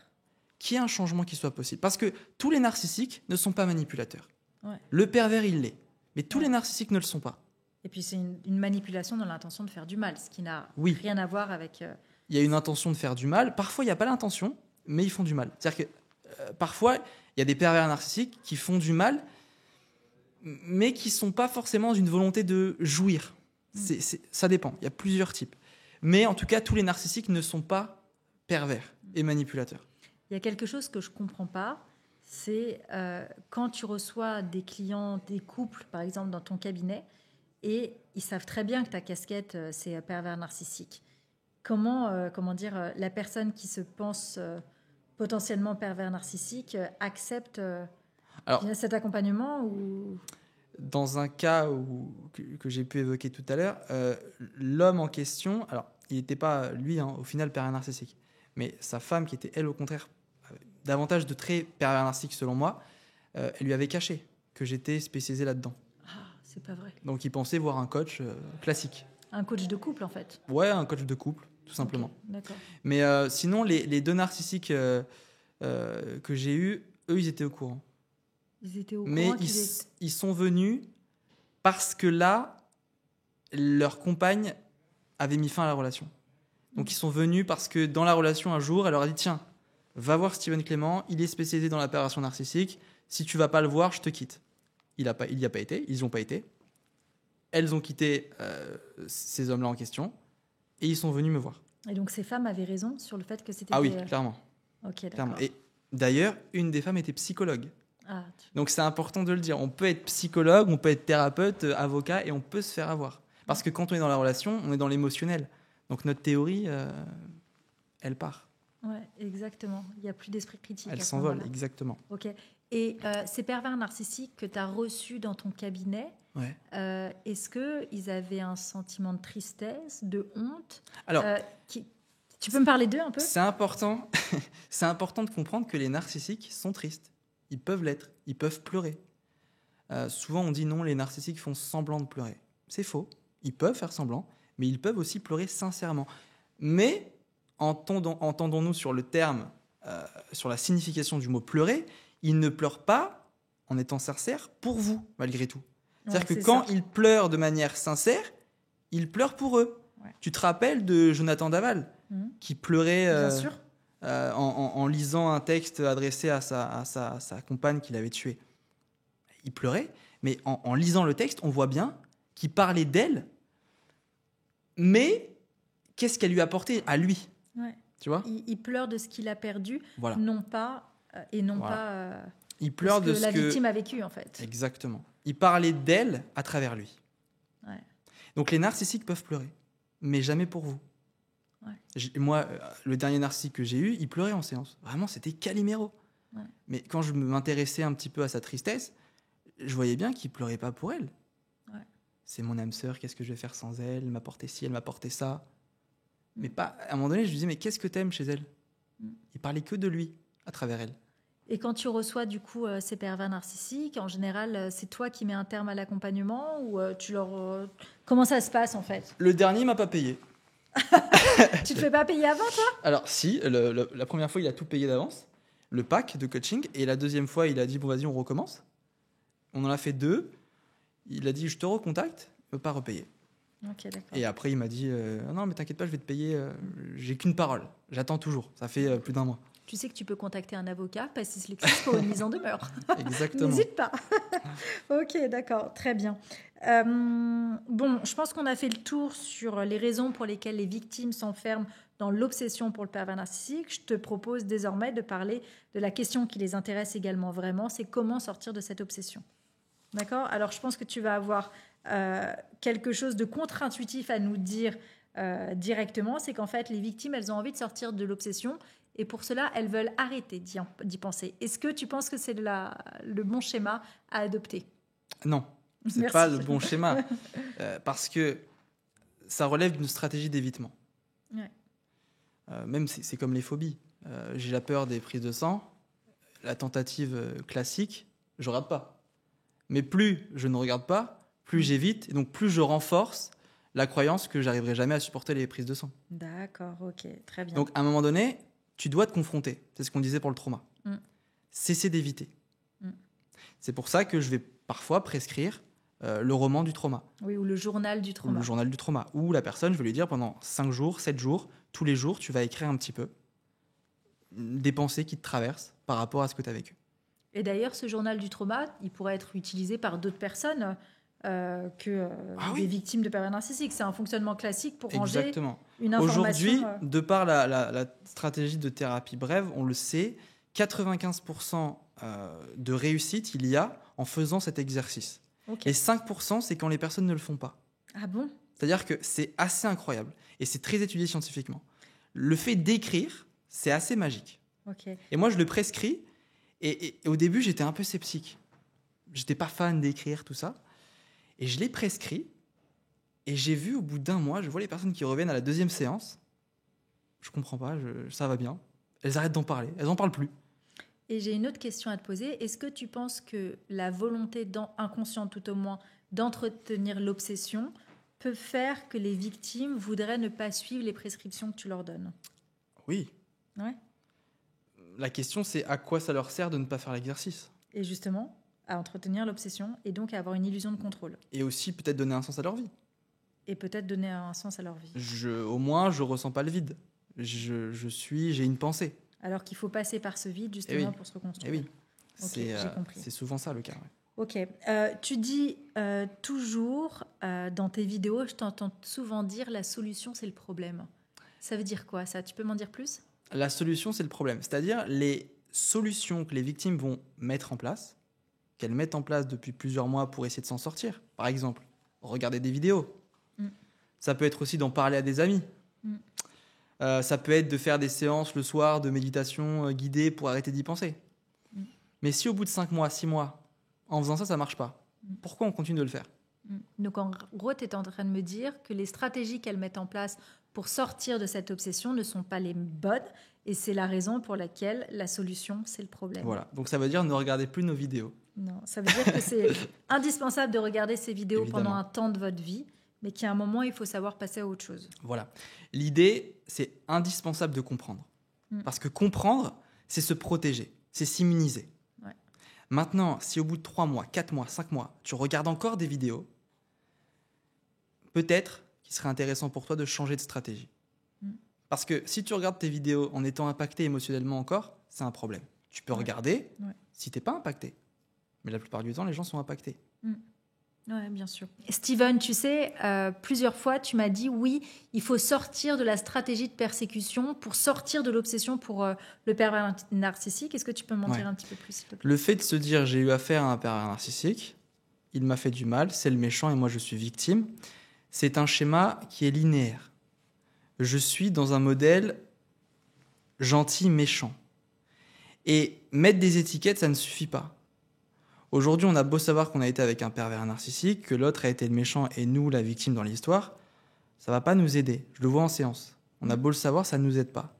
qu'il y ait un changement qui soit possible. Parce que tous les narcissiques ne sont pas manipulateurs. Ouais. Le pervers, il l'est. Mais tous les narcissiques ne le sont pas. Et puis, c'est une manipulation dans l'intention de faire du mal, ce qui n'a Oui. rien à voir avec... Il y a une intention de faire du mal. Parfois, il n'y a pas l'intention, mais ils font du mal. C'est-à-dire que parfois, il y a des pervers narcissiques qui font du mal, mais qui ne sont pas forcément dans une volonté de jouir. Ça dépend. Il y a plusieurs types. Mais en tout cas, tous les narcissiques ne sont pas pervers et manipulateurs. Il y a quelque chose que je ne comprends pas, c'est quand tu reçois des clients, des couples, par exemple, dans ton cabinet, et ils savent très bien que ta casquette, c'est pervers narcissique. Comment dire, la personne qui se pense potentiellement pervers narcissique accepte cet accompagnement ou... Dans un cas que j'ai pu évoquer tout à l'heure, l'homme en question, alors il n'était pas, lui, au final, pervers narcissique, mais sa femme, qui était, elle, au contraire, davantage de traits pervers narcissiques, selon moi, elle lui avait caché que j'étais spécialisé là-dedans. Ah, c'est pas vrai. Donc il pensait voir un coach classique. Un coach de couple, en fait. Ouais, un coach de couple, tout simplement. Okay, d'accord. Mais sinon, les 2 narcissiques que j'ai eus, eux, ils étaient au courant. Ils étaient au Mais courant ils sont venus parce que là, leur compagne avait mis fin à la relation. Donc ils sont venus parce que dans la relation, un jour, elle leur a dit « Tiens, va voir Steven Clément, il est spécialisé dans la perversion narcissique. Si tu vas pas le voir, je te quitte. » Il n'y a pas été, ils n'y ont pas été. Elles ont quitté ces hommes-là en question et ils sont venus me voir. Et donc ces femmes avaient raison sur le fait que c'était... Ah oui, clairement. Ok, d'accord. Clairement. Et d'ailleurs, une des femmes était psychologue. Ah, Donc c'est important de le dire. On peut être psychologue, on peut être thérapeute, avocat, et on peut se faire avoir. Parce que quand on est dans la relation, on est dans l'émotionnel. Donc notre théorie, elle part. Ouais, exactement. Il n'y a plus d'esprit critique. Elle s'envole, exactement. Ok. Et ces pervers narcissiques que tu as reçus dans ton cabinet, ouais. Est-ce qu'ils avaient un sentiment de tristesse, de honte? Alors, tu peux me parler d'eux un peu? C'est important. C'est important de comprendre que les narcissiques sont tristes. Ils peuvent l'être, ils peuvent pleurer. Souvent, on dit non, les narcissiques font semblant de pleurer. C'est faux. Ils peuvent faire semblant, mais ils peuvent aussi pleurer sincèrement. Mais, entendons-nous sur le terme, sur la signification du mot pleurer, ils ne pleurent pas en étant sincères pour vous, malgré tout. C'est-à-dire que quand ils pleurent de manière sincère, ils pleurent pour eux. Ouais. Tu te rappelles de Jonathan Daval, qui pleurait en lisant un texte adressé à sa compagne qu'il avait tuée. Il pleurait, mais en lisant le texte, on voit bien qu'il parlait d'elle, mais qu'est-ce qu'elle lui a apporté à lui? Ouais. Tu vois? Il pleure de ce qu'il a perdu, voilà. non pas il pleure de ce que la victime a vécu, en fait. Exactement. Il parlait d'elle à travers lui. Ouais. Donc les narcissiques peuvent pleurer, mais jamais pour vous. Ouais. Moi, le dernier narcissique que j'ai eu, il pleurait en séance. Vraiment, c'était Calimero. Ouais. Mais quand je m'intéressais un petit peu à sa tristesse, je voyais bien qu'il pleurait pas pour elle. Ouais. c'est mon âme sœur, qu'est-ce que je vais faire sans elle? Elle m'a apporté ci, elle m'a apporté ça. Mais pas, à un moment donné, je lui disais, mais qu'est-ce que t'aimes chez elle? Il parlait que de lui à travers elle. Et quand tu reçois du coup ces pervers narcissiques, en général, c'est toi qui mets un terme à l'accompagnement ou tu leur... Comment ça se passe en fait? Le dernier m'a pas payé. Tu te fais pas payer avant, toi? Alors si, la première fois, il a tout payé d'avance, le pack de coaching, et la deuxième fois, il a dit, bon vas-y, on recommence. On en a fait 2. Il a dit, je te recontacte, il ne veut pas repayer. Ok, d'accord. Et après, il m'a dit, non mais t'inquiète pas, je vais te payer, j'ai qu'une parole, j'attends toujours, ça fait plus d'1 mois. Tu sais que tu peux contacter un avocat, Pastis Lexis, pour une mise en demeure. Exactement. N'hésite pas. Ok, d'accord, très bien. Bon, je pense qu'on a fait le tour sur les raisons pour lesquelles les victimes s'enferment dans l'obsession pour le pervers narcissique. Je te propose désormais de parler de la question qui les intéresse également vraiment, c'est comment sortir de cette obsession. D'accord? Alors, je pense que tu vas avoir quelque chose de contre-intuitif à nous dire directement, c'est qu'en fait, les victimes, elles ont envie de sortir de l'obsession et pour cela, elles veulent arrêter d'y penser. Est-ce que tu penses que c'est le bon schéma à adopter? Non, c'est Merci. pas le bon schéma, parce que ça relève d'une stratégie d'évitement. Ouais. Même c'est comme les phobies. J'ai la peur des prises de sang, la tentative classique, je regarde pas. Mais plus je ne regarde pas, plus j'évite, et donc plus je renforce la croyance que j'arriverai jamais à supporter les prises de sang. D'accord, ok, très bien. Donc à un moment donné, tu dois te confronter. C'est ce qu'on disait pour le trauma. Cesser d'éviter. C'est pour ça que je vais parfois prescrire le roman du trauma. Oui, ou le journal du trauma. Ou le journal du trauma. Où la personne, je vais lui dire pendant 5 jours, 7 jours, tous les jours, tu vas écrire un petit peu des pensées qui te traversent par rapport à ce que tu as vécu. Et d'ailleurs, ce journal du trauma, il pourrait être utilisé par d'autres personnes que des victimes de pervers narcissiques. C'est un fonctionnement classique pour ranger Exactement. une information. Aujourd'hui, de par la stratégie de thérapie brève, on le sait, 95% de réussite il y a en faisant cet exercice. Okay. Et 5%, c'est quand les personnes ne le font pas. Ah bon? C'est-à-dire que c'est assez incroyable et c'est très étudié scientifiquement. Le fait d'écrire, c'est assez magique. Okay. Et moi, je le prescris et au début, j'étais un peu sceptique. J'étais pas fan d'écrire tout ça. Et je l'ai prescrit et j'ai vu au bout d'1 mois, je vois les personnes qui reviennent à la 2e séance. Je comprends pas, ça va bien. Elles arrêtent d'en parler, elles en parlent plus. Et j'ai une autre question à te poser. Est-ce que tu penses que la volonté inconsciente tout au moins d'entretenir l'obsession peut faire que les victimes voudraient ne pas suivre les prescriptions que tu leur donnes? Oui. Ouais. La question, c'est à quoi ça leur sert de ne pas faire l'exercice? Et justement, à entretenir l'obsession et donc à avoir une illusion de contrôle. Et aussi peut-être donner un sens à leur vie. Et peut-être donner un sens à leur vie. Au moins, je ressens pas le vide. J'ai une pensée. Alors qu'il faut passer par ce vide justement pour se reconstruire. Et oui, okay, j'ai compris. C'est souvent ça le cas. Ouais. Ok. Tu dis toujours dans tes vidéos, je t'entends souvent dire la solution c'est le problème. Ça veut dire quoi ça? Tu peux m'en dire plus? La solution c'est le problème. C'est-à-dire les solutions que les victimes vont mettre en place, qu'elles mettent en place depuis plusieurs mois pour essayer de s'en sortir. Par exemple, regarder des vidéos. Ça peut être aussi d'en parler à des amis. Ça peut être de faire des séances le soir de méditation guidée pour arrêter d'y penser. Mais si au bout de 5 mois, 6 mois, en faisant ça, ça ne marche pas, pourquoi on continue de le faire? Donc en gros, tu es en train de me dire que les stratégies qu'elles mettent en place pour sortir de cette obsession ne sont pas les bonnes et c'est la raison pour laquelle la solution, c'est le problème. Voilà, donc ça veut dire ne regardez plus nos vidéos. Non, ça veut dire que c'est indispensable de regarder ces vidéos Évidemment. pendant un temps de votre vie, mais qu'à un moment, il faut savoir passer à autre chose. Voilà. L'idée, c'est indispensable de comprendre. Parce que comprendre, c'est se protéger, c'est s'immuniser. Ouais. Maintenant, si au bout de 3 mois, 4 mois, 5 mois, tu regardes encore des vidéos, peut-être qu'il serait intéressant pour toi de changer de stratégie. Parce que si tu regardes tes vidéos en étant impacté émotionnellement encore, c'est un problème. Tu peux regarder si tu n'es pas impacté. Mais la plupart du temps, les gens sont impactés. Oui, bien sûr. Steven, tu sais, plusieurs fois, tu m'as dit, oui, il faut sortir de la stratégie de persécution pour sortir de l'obsession pour le pervers narcissique. Est-ce que tu peux m'en dire un petit peu plus, s'il te plaît? Le fait de se dire, j'ai eu affaire à un pervers narcissique, il m'a fait du mal, c'est le méchant et moi je suis victime, c'est un schéma qui est linéaire. Je suis dans un modèle gentil-méchant. Et mettre des étiquettes, ça ne suffit pas. Aujourd'hui, on a beau savoir qu'on a été avec un pervers narcissique, que l'autre a été le méchant et nous, la victime dans l'histoire, ça va pas nous aider. Je le vois en séance. On a beau le savoir, ça ne nous aide pas.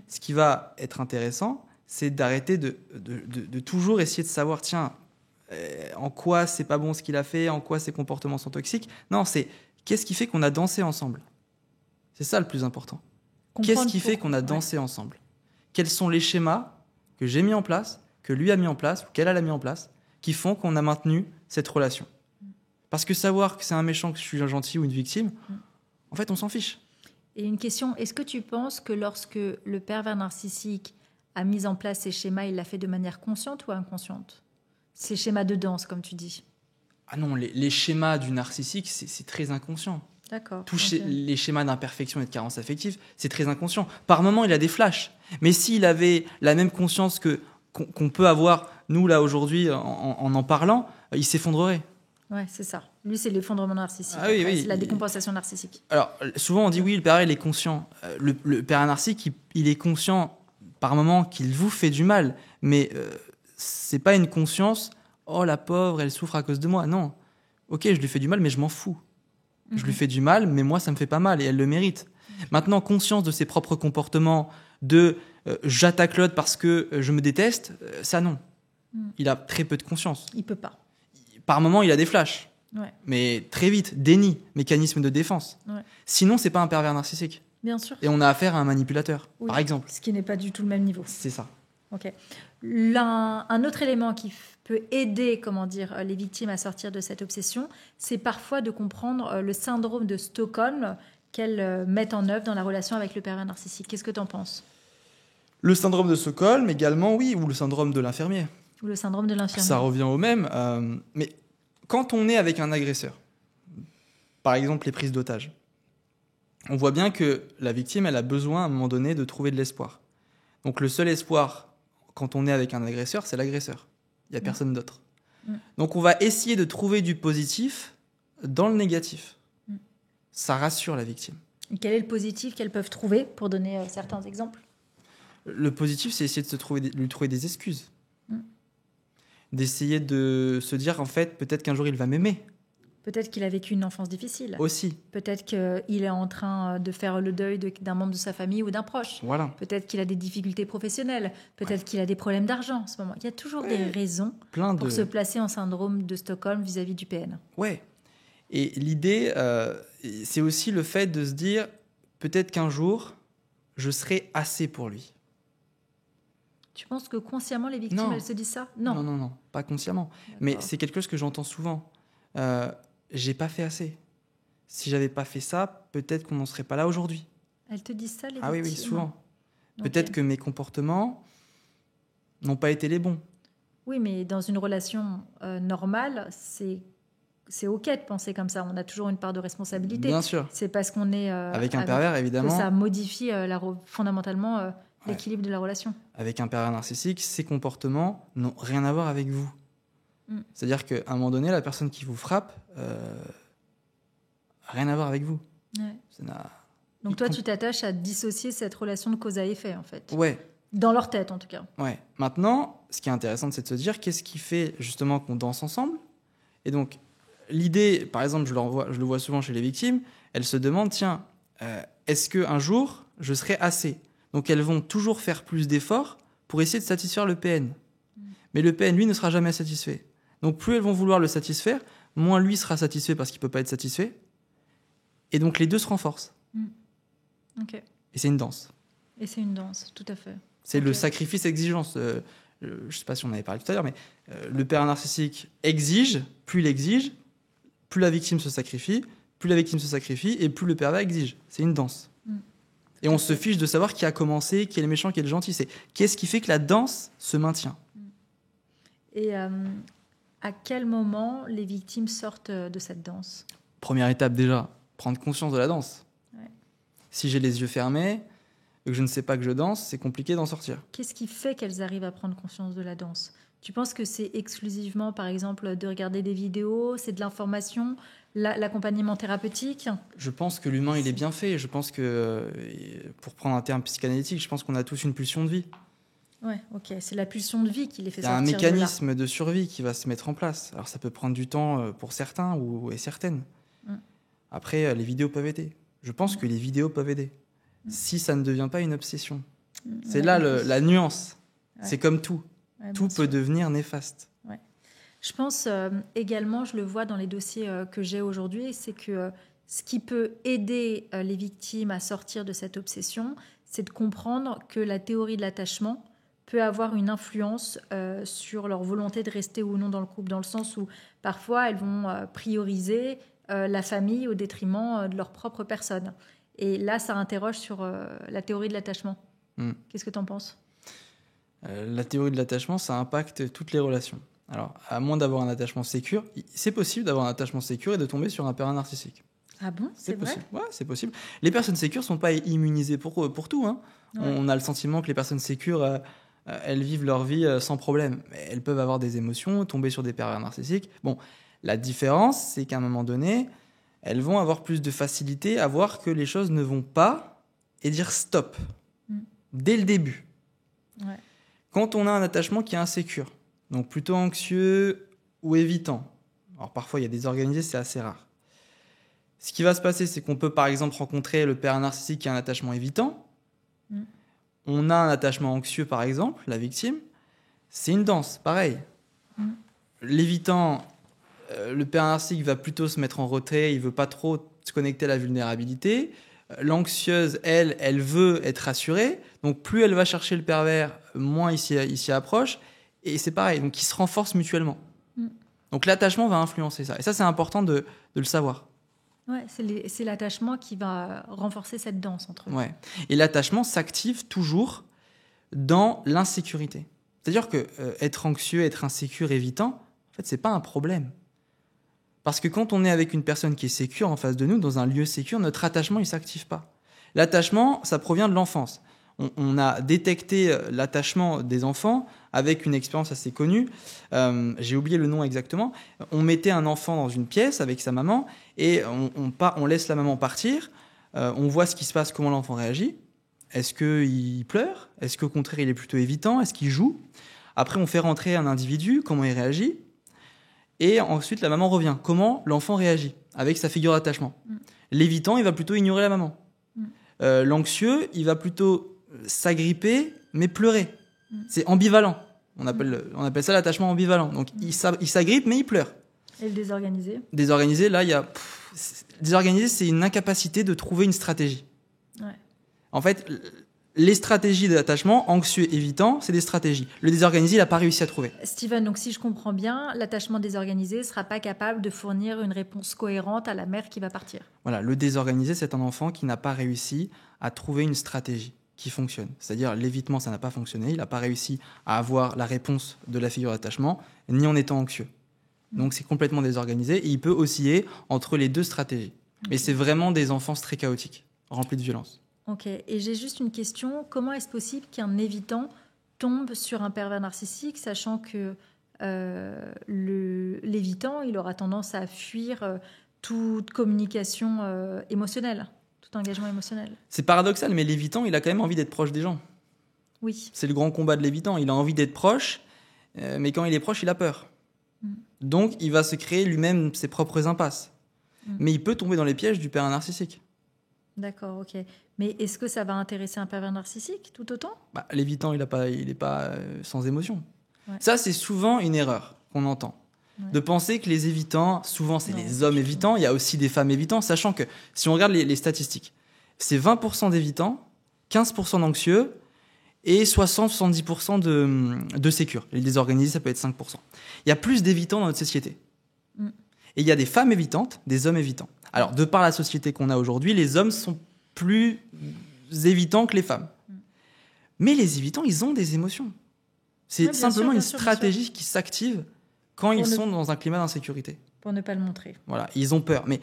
Ce qui va être intéressant, c'est d'arrêter de toujours essayer de savoir, tiens, en quoi c'est pas bon ce qu'il a fait, en quoi ses comportements sont toxiques. Non, c'est qu'est-ce qui fait qu'on a dansé ensemble. C'est ça le plus important. Qu'est-ce qui fait qu'on a dansé ensemble? Quels sont les schémas que j'ai mis en place, que lui a mis en place, ou qu'elle a mis en place, qui font qu'on a maintenu cette relation? Parce que savoir que c'est un méchant, que je suis un gentil ou une victime, en fait, on s'en fiche. Et une question, est-ce que tu penses que lorsque le pervers narcissique a mis en place ces schémas, il l'a fait de manière consciente ou inconsciente? Ces schémas de danse, comme tu dis. Ah non, les schémas du narcissique, c'est très inconscient. D'accord. Les schémas d'imperfection et de carence affective, c'est très inconscient. Par moments, il a des flashs. Mais s'il avait la même conscience qu'on peut avoir, nous, là, aujourd'hui, en parlant, il s'effondrerait. Ouais, c'est ça. Lui, c'est l'effondrement narcissique. Ah, oui. C'est la décompensation narcissique. Alors, souvent, on dit oui, le pervers, il est conscient. Le pervers narcissique, il est conscient par moments qu'il vous fait du mal. Mais c'est pas une conscience, oh, la pauvre, elle souffre à cause de moi. Non. Ok, je lui fais du mal, mais je m'en fous. Je lui fais du mal, mais moi, ça me fait pas mal et elle le mérite. Maintenant, conscience de ses propres comportements, j'attaque l'autre parce que je me déteste, ça non. Il a très peu de conscience. Il peut pas. Par moments, il a des flashs. Ouais. Mais très vite, déni, mécanisme de défense. Ouais. Sinon, c'est pas un pervers narcissique. Bien sûr. Et on a affaire à un manipulateur, par exemple. Ce qui n'est pas du tout le même niveau. C'est ça. Ok. Un autre élément qui peut aider, les victimes à sortir de cette obsession, c'est parfois de comprendre le syndrome de Stockholm qu'elles mettent en œuvre dans la relation avec le pervers narcissique. Qu'est-ce que tu en penses? Le syndrome de Stockholm, également, oui, ou le syndrome de l'infirmier. Ou le syndrome de l'infirmier. Ça revient au même. Mais quand on est avec un agresseur, par exemple les prises d'otages, on voit bien que la victime, elle a besoin à un moment donné de trouver de l'espoir. Donc le seul espoir, quand on est avec un agresseur, c'est l'agresseur. Il n'y a personne d'autre. Donc on va essayer de trouver du positif dans le négatif. Ça rassure la victime. Et quel est le positif qu'elles peuvent trouver, pour donner certains exemples? Le positif, c'est essayer de lui trouver des excuses. D'essayer de se dire, en fait, peut-être qu'un jour il va m'aimer. Peut-être qu'il a vécu une enfance difficile. Aussi. Peut-être qu'il est en train de faire le deuil d'un membre de sa famille ou d'un proche. Voilà. Peut-être qu'il a des difficultés professionnelles. Peut-être qu'il a des problèmes d'argent en ce moment. Il y a toujours des raisons pour se placer en syndrome de Stockholm vis-à-vis du PN. Ouais. Et l'idée, c'est aussi le fait de se dire, peut-être qu'un jour, je serai assez pour lui. Tu penses que consciemment, les victimes, elles se disent ça? Non, pas consciemment. D'accord. Mais c'est quelque chose que j'entends souvent. J'ai pas fait assez. Si j'avais pas fait ça, peut-être qu'on n'en serait pas là aujourd'hui. Elles te disent ça, les victimes? Ah oui, souvent. Peut-être que mes comportements n'ont pas été les bons. Oui, mais dans une relation normale, c'est OK de penser comme ça. On a toujours une part de responsabilité. Bien sûr. C'est parce qu'on est... avec un pervers, évidemment. Que ça modifie fondamentalement l'équilibre de la relation. Avec un pervers narcissique, ses comportements n'ont rien à voir avec vous. C'est-à-dire qu'à un moment donné, la personne qui vous frappe n'a rien à voir avec vous. Ouais. Donc toi, tu t'attaches à dissocier cette relation de cause à effet, en fait. Ouais. Dans leur tête, en tout cas. Ouais. Maintenant, ce qui est intéressant, c'est de se dire qu'est-ce qui fait justement qu'on danse ensemble. Et donc, l'idée, par exemple, je le vois souvent chez les victimes, elles se demandent, tiens, est-ce qu'un jour, je serai assez? Donc elles vont toujours faire plus d'efforts pour essayer de satisfaire le PN. Mais le PN, lui, ne sera jamais satisfait. Donc plus elles vont vouloir le satisfaire, moins lui sera satisfait parce qu'il ne peut pas être satisfait. Et donc les deux se renforcent. Okay. Et c'est une danse. Et c'est une danse, tout à fait. C'est le sacrifice-exigence. Je ne sais pas si on en avait parlé tout à l'heure, mais le pervers narcissique exige, plus il exige, plus la victime se sacrifie, et plus le pervers exige. C'est une danse. Et on se fiche de savoir qui a commencé, qui est le méchant, qui est le gentil. C'est qu'est-ce qui fait que la danse se maintient. Et à quel moment les victimes sortent de cette danse? Première étape déjà, prendre conscience de la danse. Ouais. Si j'ai les yeux fermés et que je ne sais pas que je danse, c'est compliqué d'en sortir. Qu'est-ce qui fait qu'elles arrivent à prendre conscience de la danse? Tu penses que c'est exclusivement, par exemple, de regarder des vidéos, c'est de l'information, l'accompagnement thérapeutique? Je pense que l'humain, il est bien fait. Je pense que, pour prendre un terme psychanalytique, je pense qu'on a tous une pulsion de vie. Ouais, ok. C'est la pulsion de vie qui les fait Il y a un sortir de là. mécanisme de survie qui va se mettre en place. Alors ça peut prendre du temps pour certains et certaines. Après, les vidéos peuvent aider. Je pense que les vidéos peuvent aider. Si ça ne devient pas une obsession. C'est là la nuance. Ouais. C'est comme tout. Ouais, tout peut devenir néfaste. Ouais. Je pense également, je le vois dans les dossiers que j'ai aujourd'hui, c'est que ce qui peut aider les victimes à sortir de cette obsession, c'est de comprendre que la théorie de l'attachement peut avoir une influence sur leur volonté de rester ou non dans le couple, dans le sens où parfois elles vont prioriser la famille au détriment de leur propre personne. Et là, ça interroge sur la théorie de l'attachement. Qu'est-ce que tu en penses ? La théorie de l'attachement, ça impacte toutes les relations. Alors, à moins d'avoir un attachement sécure, c'est possible d'avoir un attachement sécure et de tomber sur un pervers narcissique. Ah bon ? C'est vrai ? Ouais, c'est possible. Les personnes sécures ne sont pas immunisées pour tout. Hein. Ouais. On a le sentiment que les personnes sécures, elles vivent leur vie sans problème. Mais elles peuvent avoir des émotions, tomber sur des pervers narcissiques. Bon, la différence, c'est qu'à un moment donné, elles vont avoir plus de facilité à voir que les choses ne vont pas et dire stop dès le début. Ouais. Quand on a un attachement qui est insécure, donc plutôt anxieux ou évitant, alors parfois il y a des organisés, c'est assez rare. Ce qui va se passer, c'est qu'on peut par exemple rencontrer le pervers narcissique qui a un attachement évitant. On a un attachement anxieux par exemple, la victime. C'est une danse, pareil. L'évitant, le pervers narcissique va plutôt se mettre en retrait, il veut pas trop se connecter à la vulnérabilité. L'anxieuse, elle veut être rassurée. Donc plus elle va chercher le pervers, moins il s'y approche. Et c'est pareil, donc ils se renforcent mutuellement. Donc l'attachement va influencer ça. Et ça, c'est important de le savoir. Ouais, c'est l'attachement qui va renforcer cette danse entre eux. Ouais. Et l'attachement s'active toujours dans l'insécurité. C'est-à-dire que être anxieux, être insécure, évitant, en fait, c'est pas un problème. Parce que quand on est avec une personne qui est sécure en face de nous, dans un lieu sécure, notre attachement, il s'active pas. L'attachement, ça provient de l'enfance. On a détecté l'attachement des enfants avec une expérience assez connue. J'ai oublié le nom exactement. On mettait un enfant dans une pièce avec sa maman et on laisse la maman partir. On voit ce qui se passe, comment l'enfant réagit. Est-ce qu'il pleure ? Est-ce qu'au contraire, il est plutôt évitant ? Est-ce qu'il joue ? Après, on fait rentrer un individu, comment il réagit ? Et ensuite, la maman revient. Comment l'enfant réagit avec sa figure d'attachement ? L'évitant, il va plutôt ignorer la maman. L'anxieux, il va plutôt s'agripper, mais pleurer. C'est ambivalent. On appelle ça l'attachement ambivalent. Donc, il s'agrippe, mais il pleure. Et le désorganisé ? Désorganisé, là, désorganisé, c'est une incapacité de trouver une stratégie. Ouais. En fait, les stratégies d'attachement, anxieux, évitant, c'est des stratégies. Le désorganisé, il n'a pas réussi à trouver. Steven, donc si je comprends bien, l'attachement désorganisé ne sera pas capable de fournir une réponse cohérente à la mère qui va partir. Voilà, le désorganisé, c'est un enfant qui n'a pas réussi à trouver une stratégie qui fonctionne. C'est-à-dire, l'évitement, ça n'a pas fonctionné. Il n'a pas réussi à avoir la réponse de la figure d'attachement, ni en étant anxieux. Donc, c'est complètement désorganisé et il peut osciller entre les deux stratégies. Mais c'est vraiment des enfances très chaotiques, remplies de violence. Ok, et j'ai juste une question. Comment est-ce possible qu'un évitant tombe sur un pervers narcissique, sachant que l'évitant, il aura tendance à fuir toute communication émotionnelle, tout engagement émotionnel? C'est paradoxal, mais l'évitant, il a quand même envie d'être proche des gens. Oui. C'est le grand combat de l'évitant. Il a envie d'être proche, mais quand il est proche, il a peur. Donc, il va se créer lui-même ses propres impasses. Mais il peut tomber dans les pièges du pervers narcissique. D'accord, ok. Mais est-ce que ça va intéresser un pervers narcissique tout autant ? L'évitant, il n'est pas sans émotion. Ouais. Ça, c'est souvent une erreur qu'on entend. Ouais. De penser que les évitants, souvent c'est les hommes évitants, il y a aussi des femmes évitants, sachant que si on regarde les statistiques, c'est 20% d'évitants, 15% d'anxieux et 60-70% de sécures. Les désorganisés, ça peut être 5%. Il y a plus d'évitants dans notre société. Et il y a des femmes évitantes, des hommes évitants. Alors, de par la société qu'on a aujourd'hui, les hommes sont plus évitants que les femmes. Mais les évitants, ils ont des émotions. C'est simplement une stratégie qui s'active quand ils sont dans un climat d'insécurité. Pour ne pas le montrer. Voilà, ils ont peur. Mais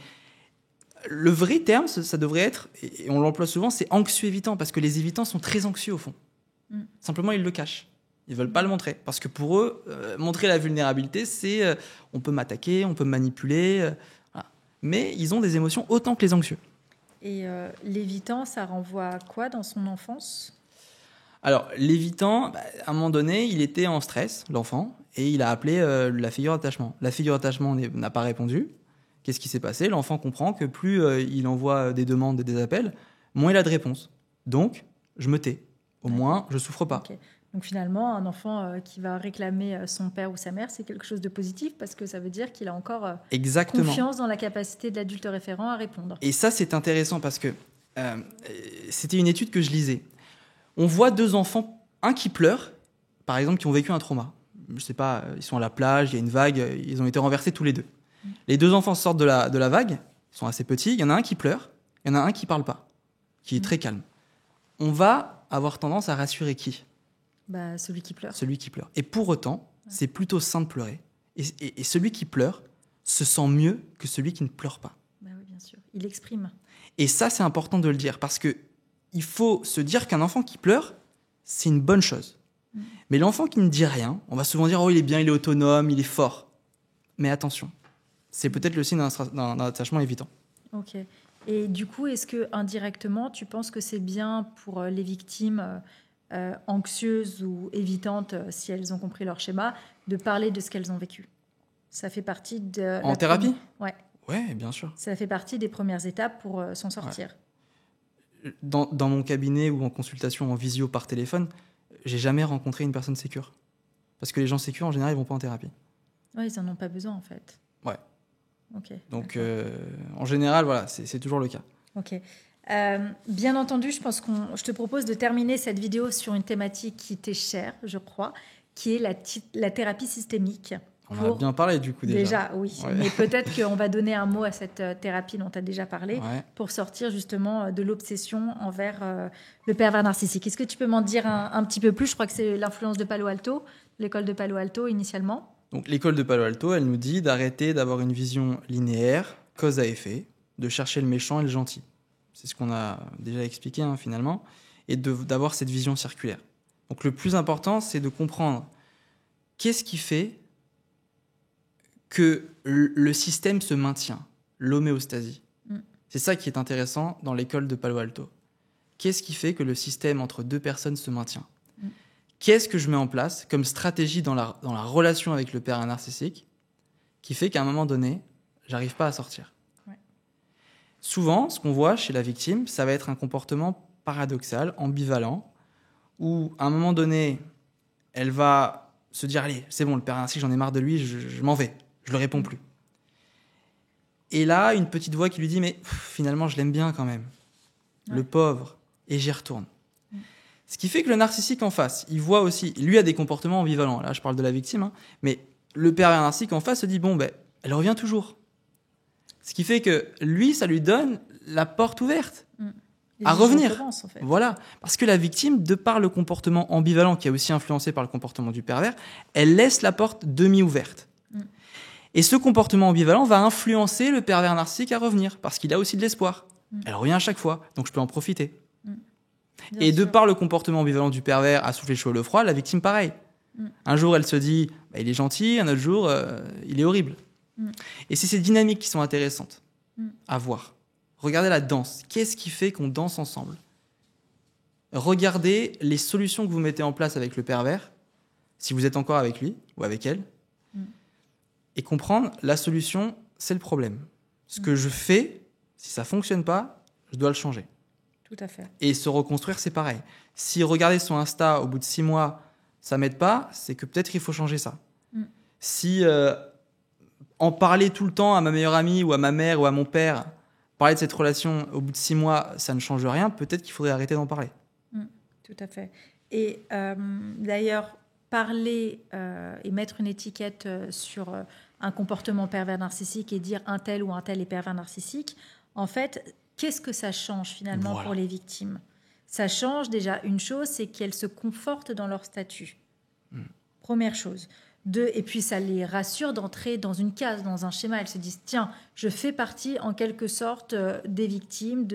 le vrai terme, ça devrait être, et on l'emploie souvent, c'est anxieux-évitant, parce que les évitants sont très anxieux au fond. Simplement, ils le cachent. Ils ne veulent pas le montrer. Parce que pour eux, montrer la vulnérabilité, c'est on peut m'attaquer, on peut me manipuler. Voilà. Mais ils ont des émotions autant que les anxieux. Et l'évitant, ça renvoie à quoi dans son enfance ? Alors, l'évitant, à un moment donné, il était en stress, l'enfant, et il a appelé la figure d'attachement. La figure d'attachement n'a pas répondu. Qu'est-ce qui s'est passé? L'enfant comprend que plus il envoie des demandes et des appels, moins il a de réponses. Donc, je me tais. Au moins, je souffre pas. Okay. Donc finalement, un enfant qui va réclamer son père ou sa mère, c'est quelque chose de positif parce que ça veut dire qu'il a encore confiance dans la capacité de l'adulte référent à répondre. Et ça, c'est intéressant parce que c'était une étude que je lisais. On voit 2 enfants, un qui pleure, par exemple, qui ont vécu un trauma. Je sais pas, ils sont à la plage, il y a une vague, ils ont été renversés tous les 2. Les 2 enfants sortent de la vague, ils sont assez petits, il y en a un qui pleure, il y en a un qui parle pas, qui est très calme. On va avoir tendance à rassurer qui? Celui qui pleure. Celui qui pleure. Et pour autant, c'est plutôt sain de pleurer. Et celui qui pleure se sent mieux que celui qui ne pleure pas. Oui, bien sûr. Il exprime. Et ça, c'est important de le dire parce que il faut se dire qu'un enfant qui pleure, c'est une bonne chose. Mais l'enfant qui ne dit rien, on va souvent dire « Oh, il est bien, il est autonome, il est fort. » Mais attention, c'est peut-être le signe d'un attachement évitant. Ok. Et du coup, est-ce que indirectement, tu penses que c'est bien pour les victimes anxieuses ou évitantes, si elles ont compris leur schéma, de parler de ce qu'elles ont vécu? Ça fait partie de... En thérapie? Ouais. Ouais, bien sûr. Ça fait partie des premières étapes pour s'en sortir. Ouais. Dans mon cabinet ou en consultation en visio par téléphone, j'ai jamais rencontré une personne sécure. Parce que les gens sécures, en général, ils vont pas en thérapie. Ouais, ils en ont pas besoin, en fait. Ouais. Ok. Donc, en général, voilà, c'est toujours le cas. Ok. Bien entendu, je te propose de terminer cette vidéo sur une thématique qui t'est chère, je crois, qui est la thérapie systémique. On en a bien parlé du coup déjà. Déjà, oui. Ouais. Mais peut-être qu'on va donner un mot à cette thérapie dont tu as déjà parlé pour sortir justement de l'obsession envers le pervers narcissique. Est-ce que tu peux m'en dire un petit peu plus? Je crois que c'est l'influence de Palo Alto, l'école de Palo Alto initialement. Donc l'école de Palo Alto, elle nous dit d'arrêter d'avoir une vision linéaire, cause à effet, de chercher le méchant et le gentil. C'est ce qu'on a déjà expliqué finalement, et d'avoir cette vision circulaire. Donc le plus important, c'est de comprendre qu'est-ce qui fait que le système se maintient, l'homéostasie. C'est ça qui est intéressant dans l'école de Palo Alto. Qu'est-ce qui fait que le système entre 2 personnes se maintient? Qu'est-ce que je mets en place comme stratégie dans la relation avec le pervers narcissique qui fait qu'à un moment donné, j'arrive pas à sortir? Souvent, ce qu'on voit chez la victime, ça va être un comportement paradoxal, ambivalent, où à un moment donné, elle va se dire « Allez, c'est bon, le pervers narcissique, j'en ai marre de lui, je m'en vais, je ne le réponds plus. » Et là, une petite voix qui lui dit « Mais finalement, je l'aime bien quand même, le pauvre, et j'y retourne. » Ce qui fait que le narcissique en face, il voit aussi, lui a des comportements ambivalents, là je parle de la victime, mais le pervers narcissique en face se dit « Bon, elle revient toujours. » Ce qui fait que lui, ça lui donne la porte ouverte à revenir. En fait. Voilà. Parce que la victime, de par le comportement ambivalent qui est aussi influencé par le comportement du pervers, elle laisse la porte demi-ouverte. Et ce comportement ambivalent va influencer le pervers narcissique à revenir, parce qu'il a aussi de l'espoir. Elle revient à chaque fois, donc je peux en profiter. Et de par le comportement ambivalent du pervers à souffler chaud et le froid, la victime, pareil. Un jour, elle se dit, il est gentil, un autre jour, il est horrible. Et c'est ces dynamiques qui sont intéressantes à voir. Regardez la danse. Qu'est-ce qui fait qu'on danse ensemble? Regardez les solutions que vous mettez en place avec le pervers, si vous êtes encore avec lui ou avec elle, et comprendre la solution, c'est le problème. Ce que je fais, si ça ne fonctionne pas, je dois le changer. Tout à fait. Et se reconstruire, c'est pareil. Si regarder son Insta au bout de 6 mois, ça ne m'aide pas, c'est que peut-être il faut changer ça. Si en parler tout le temps à ma meilleure amie ou à ma mère ou à mon père, parler de cette relation au bout de 6 mois, ça ne change rien, peut-être qu'il faudrait arrêter d'en parler. Tout à fait. Et d'ailleurs, parler et mettre une étiquette sur un comportement pervers narcissique et dire un tel ou un tel est pervers narcissique, en fait, qu'est-ce que ça change finalement pour les victimes? Ça change déjà une chose, c'est qu'elles se confortent dans leur statut. Première chose. 2, et puis ça les rassure d'entrer dans une case, dans un schéma. Elles se disent, tiens, je fais partie en quelque sorte des victimes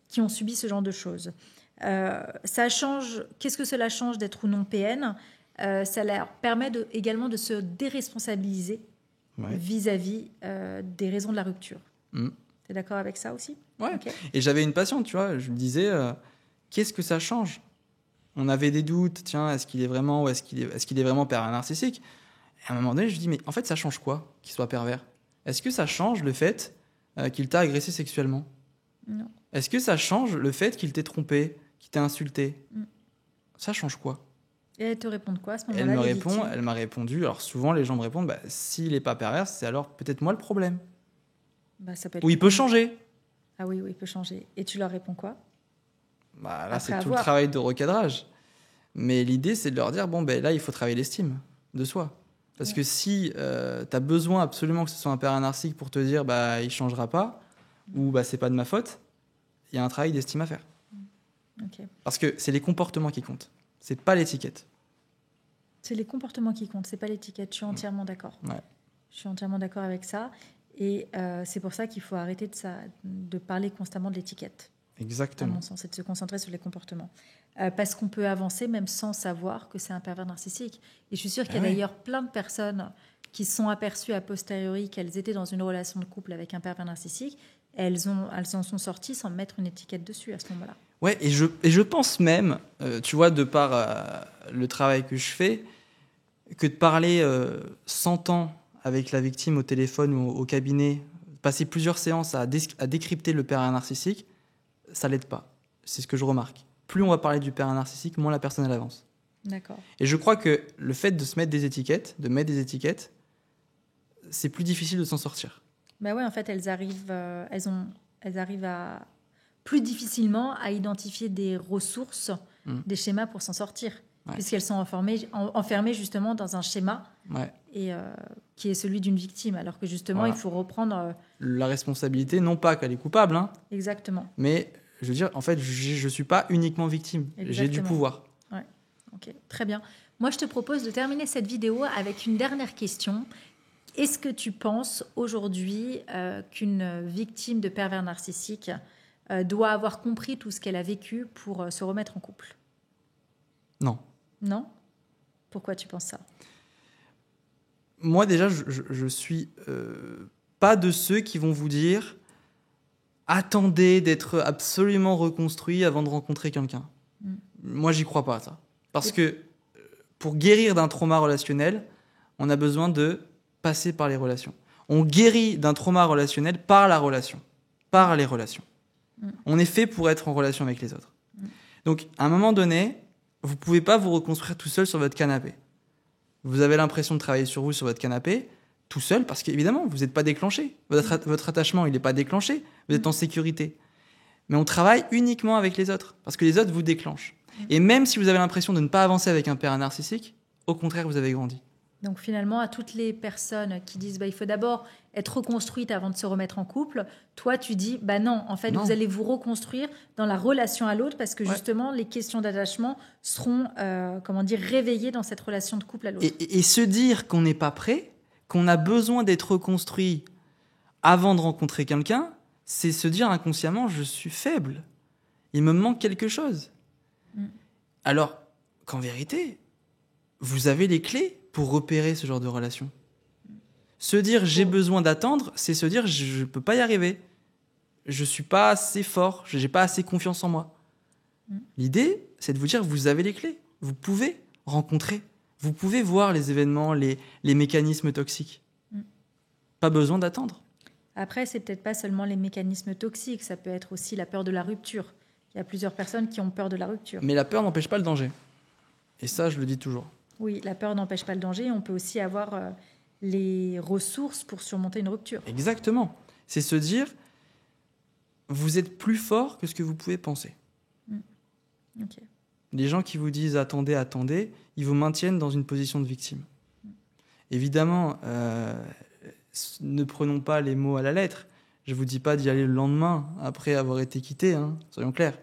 qui ont subi ce genre de choses. Ça change. Qu'est-ce que cela change d'être ou non PN? Ça leur permet également de se déresponsabiliser vis-à-vis des raisons de la rupture. Tu es d'accord avec ça aussi? Ouais. Okay. Et j'avais une patiente, tu vois, je me disais, qu'est-ce que ça change? on avait des doutes, tiens, est-ce qu'il est vraiment ou est-ce qu'il est vraiment pervers narcissique? Et à un moment donné, je lui dis, mais en fait, ça change quoi qu'il soit pervers? Est-ce que ça change le fait qu'il t'a agressé sexuellement? Non. Est-ce que ça change le fait qu'il t'ait trompé, qu'il t'ait insulté? Ça change quoi? Et elle te répond quoi à ce moment-là? Elle m'a répondu, alors souvent les gens me répondent, bah, s'il n'est pas pervers, c'est alors peut-être moi le problème. Bah, ça peut être Ou il peut changer. Ah oui, il peut changer. Et tu leur réponds quoi? Bah, là, c'est tout le travail de recadrage. Mais l'idée, c'est de leur dire, bon, ben là, il faut travailler l'estime de soi. Parce que si tu as besoin absolument que ce soit un pervers narcissique pour te dire, bah, il ne changera pas, ou bah, c'est pas de ma faute, il y a un travail d'estime à faire. Okay. Parce que c'est les comportements qui comptent. C'est pas l'étiquette. C'est les comportements qui comptent, c'est pas l'étiquette. Je suis entièrement d'accord. Ouais. Je suis entièrement d'accord avec ça. Et c'est pour ça qu'il faut arrêter de parler constamment de l'étiquette. Exactement. À mon sens, c'est de se concentrer sur les comportements. Parce qu'on peut avancer même sans savoir que c'est un pervers narcissique. Et je suis sûre qu'il y a d'ailleurs plein de personnes qui sont aperçues a posteriori qu'elles étaient dans une relation de couple avec un pervers narcissique. Elles en sont sorties sans mettre une étiquette dessus à ce moment-là. Ouais, et je pense même, tu vois, de par le travail que je fais, que de parler 100 ans avec la victime au téléphone ou au cabinet, passer plusieurs séances à décrypter le pervers narcissique, ça l'aide pas. C'est ce que je remarque. Plus on va parler du pervers narcissique, moins la personne elle avance. D'accord. Et je crois que le fait de se mettre des étiquettes, c'est plus difficile de s'en sortir. Bah ouais, en fait, elles arrivent à plus difficilement à identifier des ressources, des schémas pour s'en sortir, puisqu'elles sont enfermées justement dans un schéma et, qui est celui d'une victime, alors que justement, il faut reprendre... la responsabilité, non pas qu'elle est coupable, hein, exactement. Mais je veux dire, en fait, je ne suis pas uniquement victime, j'ai du pouvoir. Ouais. Ok, très bien. Moi, je te propose de terminer cette vidéo avec une dernière question. Est-ce que tu penses aujourd'hui qu'une victime de pervers narcissique doit avoir compris tout ce qu'elle a vécu pour se remettre en couple? Non. Non? Pourquoi tu penses ça? Moi, déjà, je suis pas de ceux qui vont vous dire attendez d'être absolument reconstruit avant de rencontrer quelqu'un. Moi, j'y crois pas à ça. Parce que pour guérir d'un trauma relationnel, on a besoin de passer par les relations. On guérit d'un trauma relationnel par la relation, par les relations. On est fait pour être en relation avec les autres. Donc, à un moment donné, vous pouvez pas vous reconstruire tout seul sur votre canapé. Vous avez l'impression de travailler sur vous sur votre canapé, tout seul, parce qu'évidemment, vous n'êtes pas déclenché. Votre attachement, il n'est pas déclenché. Vous êtes en sécurité. Mais on travaille uniquement avec les autres, parce que les autres vous déclenchent. Et même si vous avez l'impression de ne pas avancer avec un pervers narcissique, au contraire, vous avez grandi. Donc finalement, à toutes les personnes qui disent il faut d'abord être reconstruite avant de se remettre en couple, toi tu dis non, en fait vous allez vous reconstruire dans la relation à l'autre parce que justement les questions d'attachement seront réveillées dans cette relation de couple à l'autre. Et se dire qu'on n'est pas prêt, qu'on a besoin d'être reconstruit avant de rencontrer quelqu'un, c'est se dire inconsciemment je suis faible, il me manque quelque chose. Alors qu'en vérité, vous avez les clés pour repérer ce genre de relation. Se dire j'ai besoin d'attendre, c'est se dire je peux pas y arriver. Je suis pas assez fort, j'ai pas assez confiance en moi. L'idée, c'est de vous dire vous avez les clés. Vous pouvez rencontrer, vous pouvez voir les événements, les mécanismes toxiques. Pas besoin d'attendre. Après, c'est peut-être pas seulement les mécanismes toxiques, ça peut être aussi la peur de la rupture. Il y a plusieurs personnes qui ont peur de la rupture. Mais la peur n'empêche pas le danger. Et ça, je le dis toujours. Oui, la peur n'empêche pas le danger. On peut aussi avoir les ressources pour surmonter une rupture. Exactement. C'est se dire, vous êtes plus fort que ce que vous pouvez penser. Okay. Les gens qui vous disent attendez, attendez, ils vous maintiennent dans une position de victime. Évidemment, ne prenons pas les mots à la lettre. Je ne vous dis pas d'y aller le lendemain, après avoir été quitté, soyons clairs.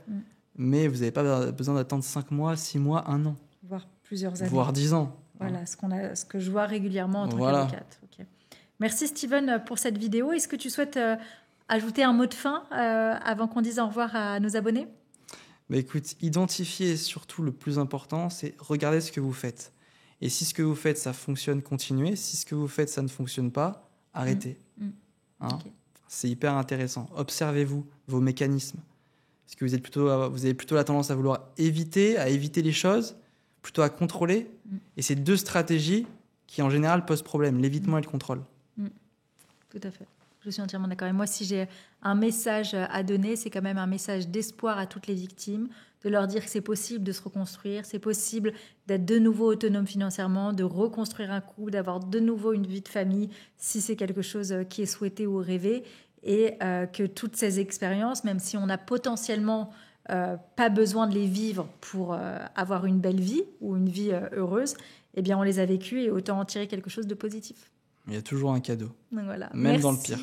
Mais vous n'avez pas besoin d'attendre 5 mois, 6 mois, 1 an. Voire plusieurs années. Voire 10 ans. Voilà, ce que je vois régulièrement en tant qu'avocate. Okay. Merci Steven pour cette vidéo. Est-ce que tu souhaites ajouter un mot de fin avant qu'on dise au revoir à nos abonnés? Écoute, identifier surtout le plus important, c'est regarder ce que vous faites. Et si ce que vous faites, ça fonctionne, continuez. Si ce que vous faites, ça ne fonctionne pas, arrêtez. Okay. C'est hyper intéressant. Observez-vous, vos mécanismes. Est-ce que vous avez plutôt la tendance à vouloir éviter les choses, plutôt à contrôler? Et c'est 2 stratégies qui, en général, posent problème, l'évitement et le contrôle. Tout à fait. Je suis entièrement d'accord. Et moi, si j'ai un message à donner, c'est quand même un message d'espoir à toutes les victimes, de leur dire que c'est possible de se reconstruire, c'est possible d'être de nouveau autonome financièrement, de reconstruire un couple, d'avoir de nouveau une vie de famille, si c'est quelque chose qui est souhaité ou rêvé, et que toutes ces expériences, même si on n'a potentiellement pas besoin de les vivre pour avoir une belle vie ou une vie heureuse, eh bien, on les a vécues et autant en tirer quelque chose de positif. Il y a toujours un cadeau, donc voilà. Même dans le pire.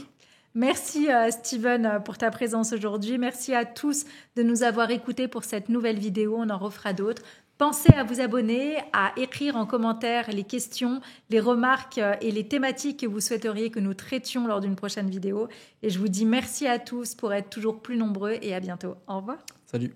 Merci Steven pour ta présence aujourd'hui. Merci à tous de nous avoir écoutés pour cette nouvelle vidéo. On en refera d'autres. Pensez à vous abonner, à écrire en commentaire les questions, les remarques et les thématiques que vous souhaiteriez que nous traitions lors d'une prochaine vidéo. Et je vous dis merci à tous pour être toujours plus nombreux et à bientôt. Au revoir. Salut.